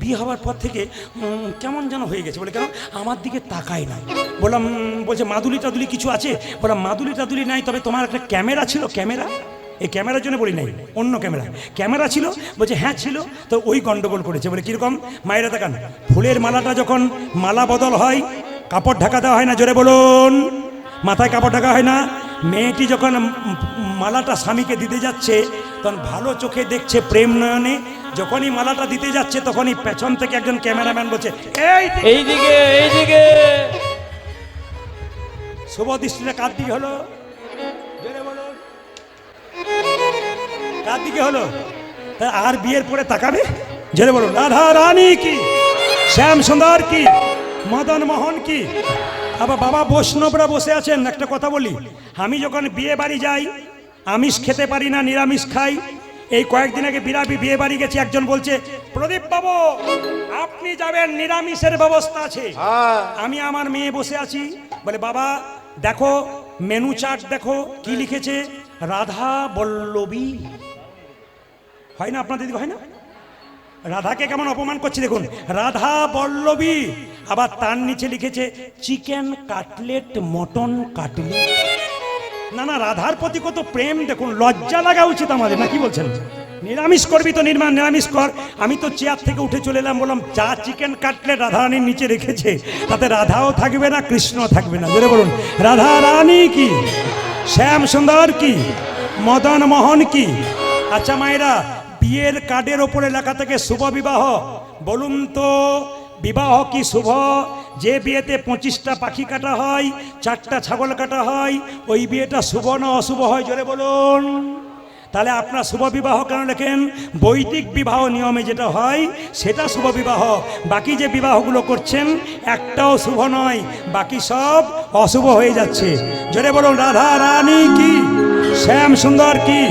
বিয়ে হওয়ার পর থেকে কেমন যেন হয়ে গেছে, বলে কেন, আমার দিকে তাকায় না। বললাম, বলছে মাদুলি টাদুলি কিছু আছে? বললাম মাদুলি টাদুলি নাই, তবে তোমার একটা ক্যামেরা ছিল, ক্যামেরা, এই ক্যামেরার জন্য বলি নাই, অন্য ক্যামেরা ছিল। বলছে হ্যাঁ ছিল, তো ওই গন্ডগোল করেছে। বলে কীরকম? মায়েরা দেখান, ফুলের মালাটা যখন মালা বদল হয়, কাপড় ঢাকা দেওয়া হয় না, জোরে বলুন, মাথায় কাপড় ঢাকা হয় না। মেয়েটি যখন মালাটা স্বামীকে দিতে যাচ্ছে, তখন ভালো চোখে দেখছে প্রেম নয়নে, যখনই মালাটা দিতে যাচ্ছে তখনই পেছন থেকে একজন ক্যামেরাম্যান বলছে, এইদিকে এইদিকে। শুভ দৃষ্টিটা কার দিকে হলো? জোরে বলুন, কার দিকে হলো? আর বিয়ের পরে তাকাবে? জোরে বলুন, রাধা রানী কি, শ্যাম সুন্দর কি, মদন মোহন কি। আবার বাবা বৈষ্ণবরা বসে আছেন। একটা কথা বলি, আমি যখন বিয়ে বাড়ি যাই, আমিষ খেতে পারি না, নিরামিষ খাই। এই কয়েকদিন আগে বিয়ে বাড়ি গেছি, একজন বলছে, প্রদীপ বাবু আপনি যাবেন, নিরামিষের ব্যবস্থা আছে। আমি আমার মেয়ে বসে আছি, বলে বাবা দেখো মেনু চার্ট দেখো, কি লিখেছে, রাধা বল্লভী। হয় না আপনাদের দিকে, হয় না? রাধাকে কেমন অপমান করছে দেখুন, রাধা বল্লভী। আবার তার নিচে লিখেছে চিকেন কাটলেট, মটন কাটলেট। না না, রাধার প্রতি কত প্রেম দেখুন, লজ্জা লাগা উচিত আমাদের, না কি বলছেন? নিরামিষ করবি তো নিরামিষ কর। আমি তো চেয়ার থেকে উঠে চলে এলাম, বললাম যা চিকেন কাটলেট রাধারানীর নিচে রেখেছে, তাতে রাধাও থাকবে না, কৃষ্ণও থাকবে না। জোরে বলুন, রাধা রানী কি, শ্যাম সুন্দর কি, মদন মোহন কি। আচ্ছা মায়েরা, বিয়ের কার্ডের ওপরে লেখা থাকে শুভ বিবাহ, বলুন তো বিবাহ কি শুভ? যে বিয়েতে 25টা পাখি কাটা হয়, 4টা ছাগল কাটা হয়, ওই বিয়েটা শুভ না অশুভ হয়? জোরে বলুন। তাহলে আপনার শুভ বিবাহ কেন লেখেন? বৈদিক বিবাহ নিয়মে যেটা হয় সেটা শুভ বিবাহ। বাকি যে বিবাহগুলো করছেন একটাও শুভ নয়, বাকি সব অশুভ হয়ে যাচ্ছে। জোরে বলুন, রাধা রানী কি, শ্যাম সুন্দর কি।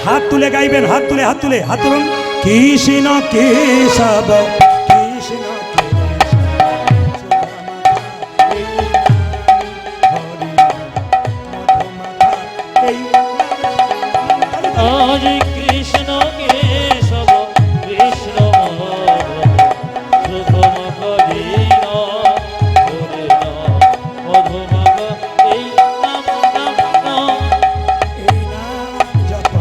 হাত তুলে গাইবেন, হাত তুলে, হাত তুলে, হাত তুলুন। কৃষ্ণ কেশব কৃষ্ণ আজ কৃষ্ণ কেশব কৃষ্ণ শুভমক দীন হরে মধুমক, এই নাম নাম নাম, এই নাম জপ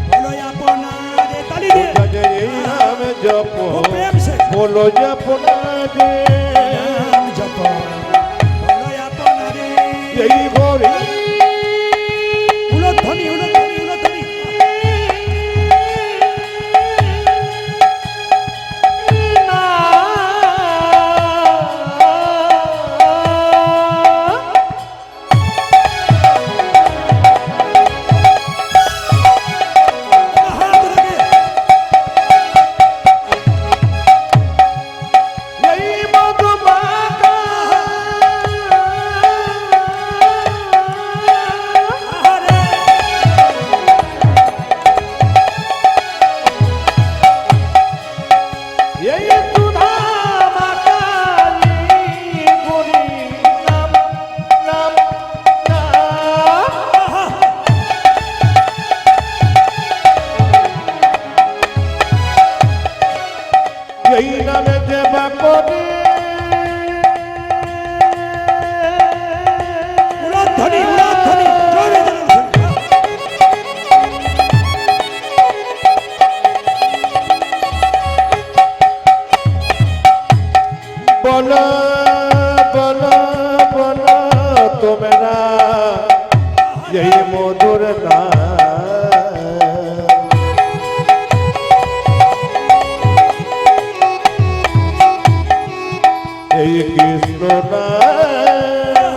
বলো আপনারে, তালি দিয়ে এই নাম জপ প্রেম সে বলো জপনারে, নাম জপ বলো আপনারে। এই হরি উলধ্বনি উলধ্বনি উলধ্বনি। হাত রেখে এই মধুমাকা আহারে এই সুধা মাকালি হরি নাম নাম নাম। এই নামে দেবা করে উলধ্বনি উলধ্বনি জোরে জোরে। বলো বলো বলো তোমরা এই মধুর নাম, এই কৃষ্ণ নাম।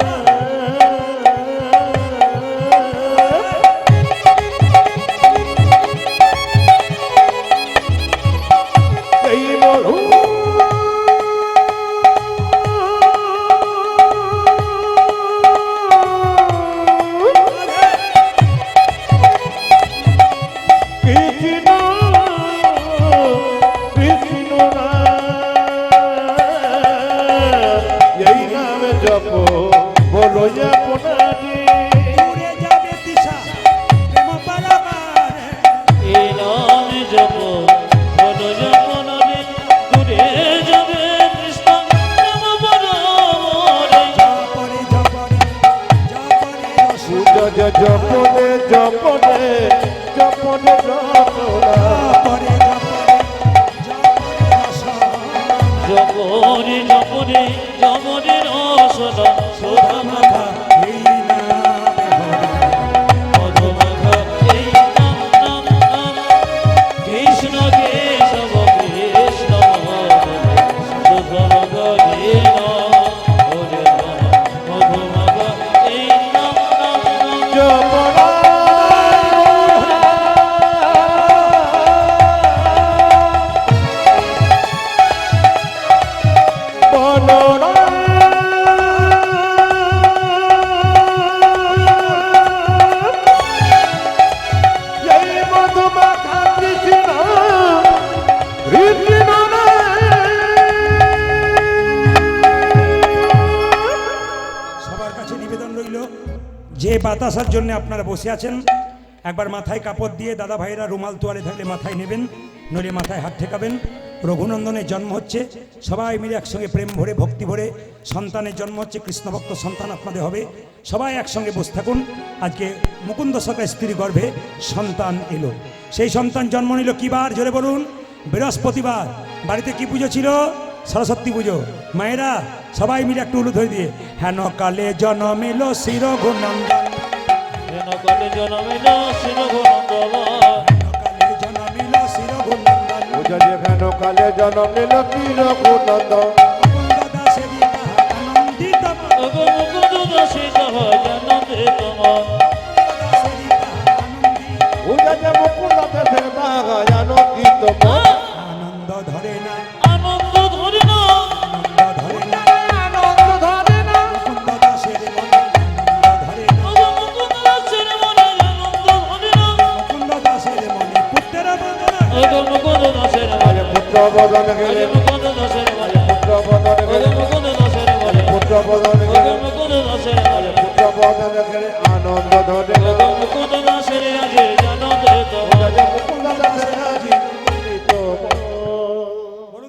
বাতাসার জন্য আপনারা বসে আছেন, একবার মাথায় কাপড় দিয়ে দাদা ভাইরা রুমাল তোয়ালে থাকলে মাথায় নেবেন, নইলে মাথায় হাত ঠেকাবেন। রঘুনন্দনের জন্ম হচ্ছে, সবাই মিলে একসঙ্গে প্রেম ভরে ভক্তি ভরে সন্তানের জন্ম হচ্ছে, কৃষ্ণভক্ত সন্তান আপনাদের হবে। সবাই একসঙ্গে বসে থাকুন। আজকে মুকুন্দ সরকার স্ত্রী গর্ভে সন্তান এলো। সেই সন্তান জন্ম নিল কি বার, জোরে বলুন? বৃহস্পতিবার। বাড়িতে কি পুজো ছিল? সরস্বতী পুজো। মায়েরা সবাই মিলে একটু উলু ধরে দিয়ে, হেন কালে জন্ম এলো শ্রী রঘুনন্দন, হেন কালে জনমিল শ্রী রঘুনন্দন, কালে জন্ম এলো শ্রী রঘুনন্দন, পূজা যেখানে কালে জন্ম নিল কি রঘুনন্দন, মুকুন্দ দাসে বিবাহ আনন্দিত মন, ওগো মুকুন্দ দাসী হয় আনন্দিত মন, দাসে বিবাহ আনন্দিত, পূজা যে মুকুন্দ দেশের বাঘা আনন্দিত মন, আনন্দ ধরে না, আনন্দ ধরে না, আনন্দ ধরে না, আনন্দ ধরে না, মুকুন্দ দাসের মনে আনন্দ ধরে না, ওগো মুকুন্দ দাসের মনে আনন্দ ধরে না, মুকুন্দ দাসের মনে পুত্রের বদনা, ওগো মুকুন্দ দাসের আরে মনে, পুত্র বদন গেলে ওগো মুকুন্দ দাসের মনে, পুত্র বদন ওগো গেলে মুকুন্দ দাসের মনে, পুত্র বদন ওগো গেলে মুকুন্দ দাসের মনে, পুত্র বদন গেলে আনন্দ ধরে না, ওগো মুকুন্দ দাসের আগে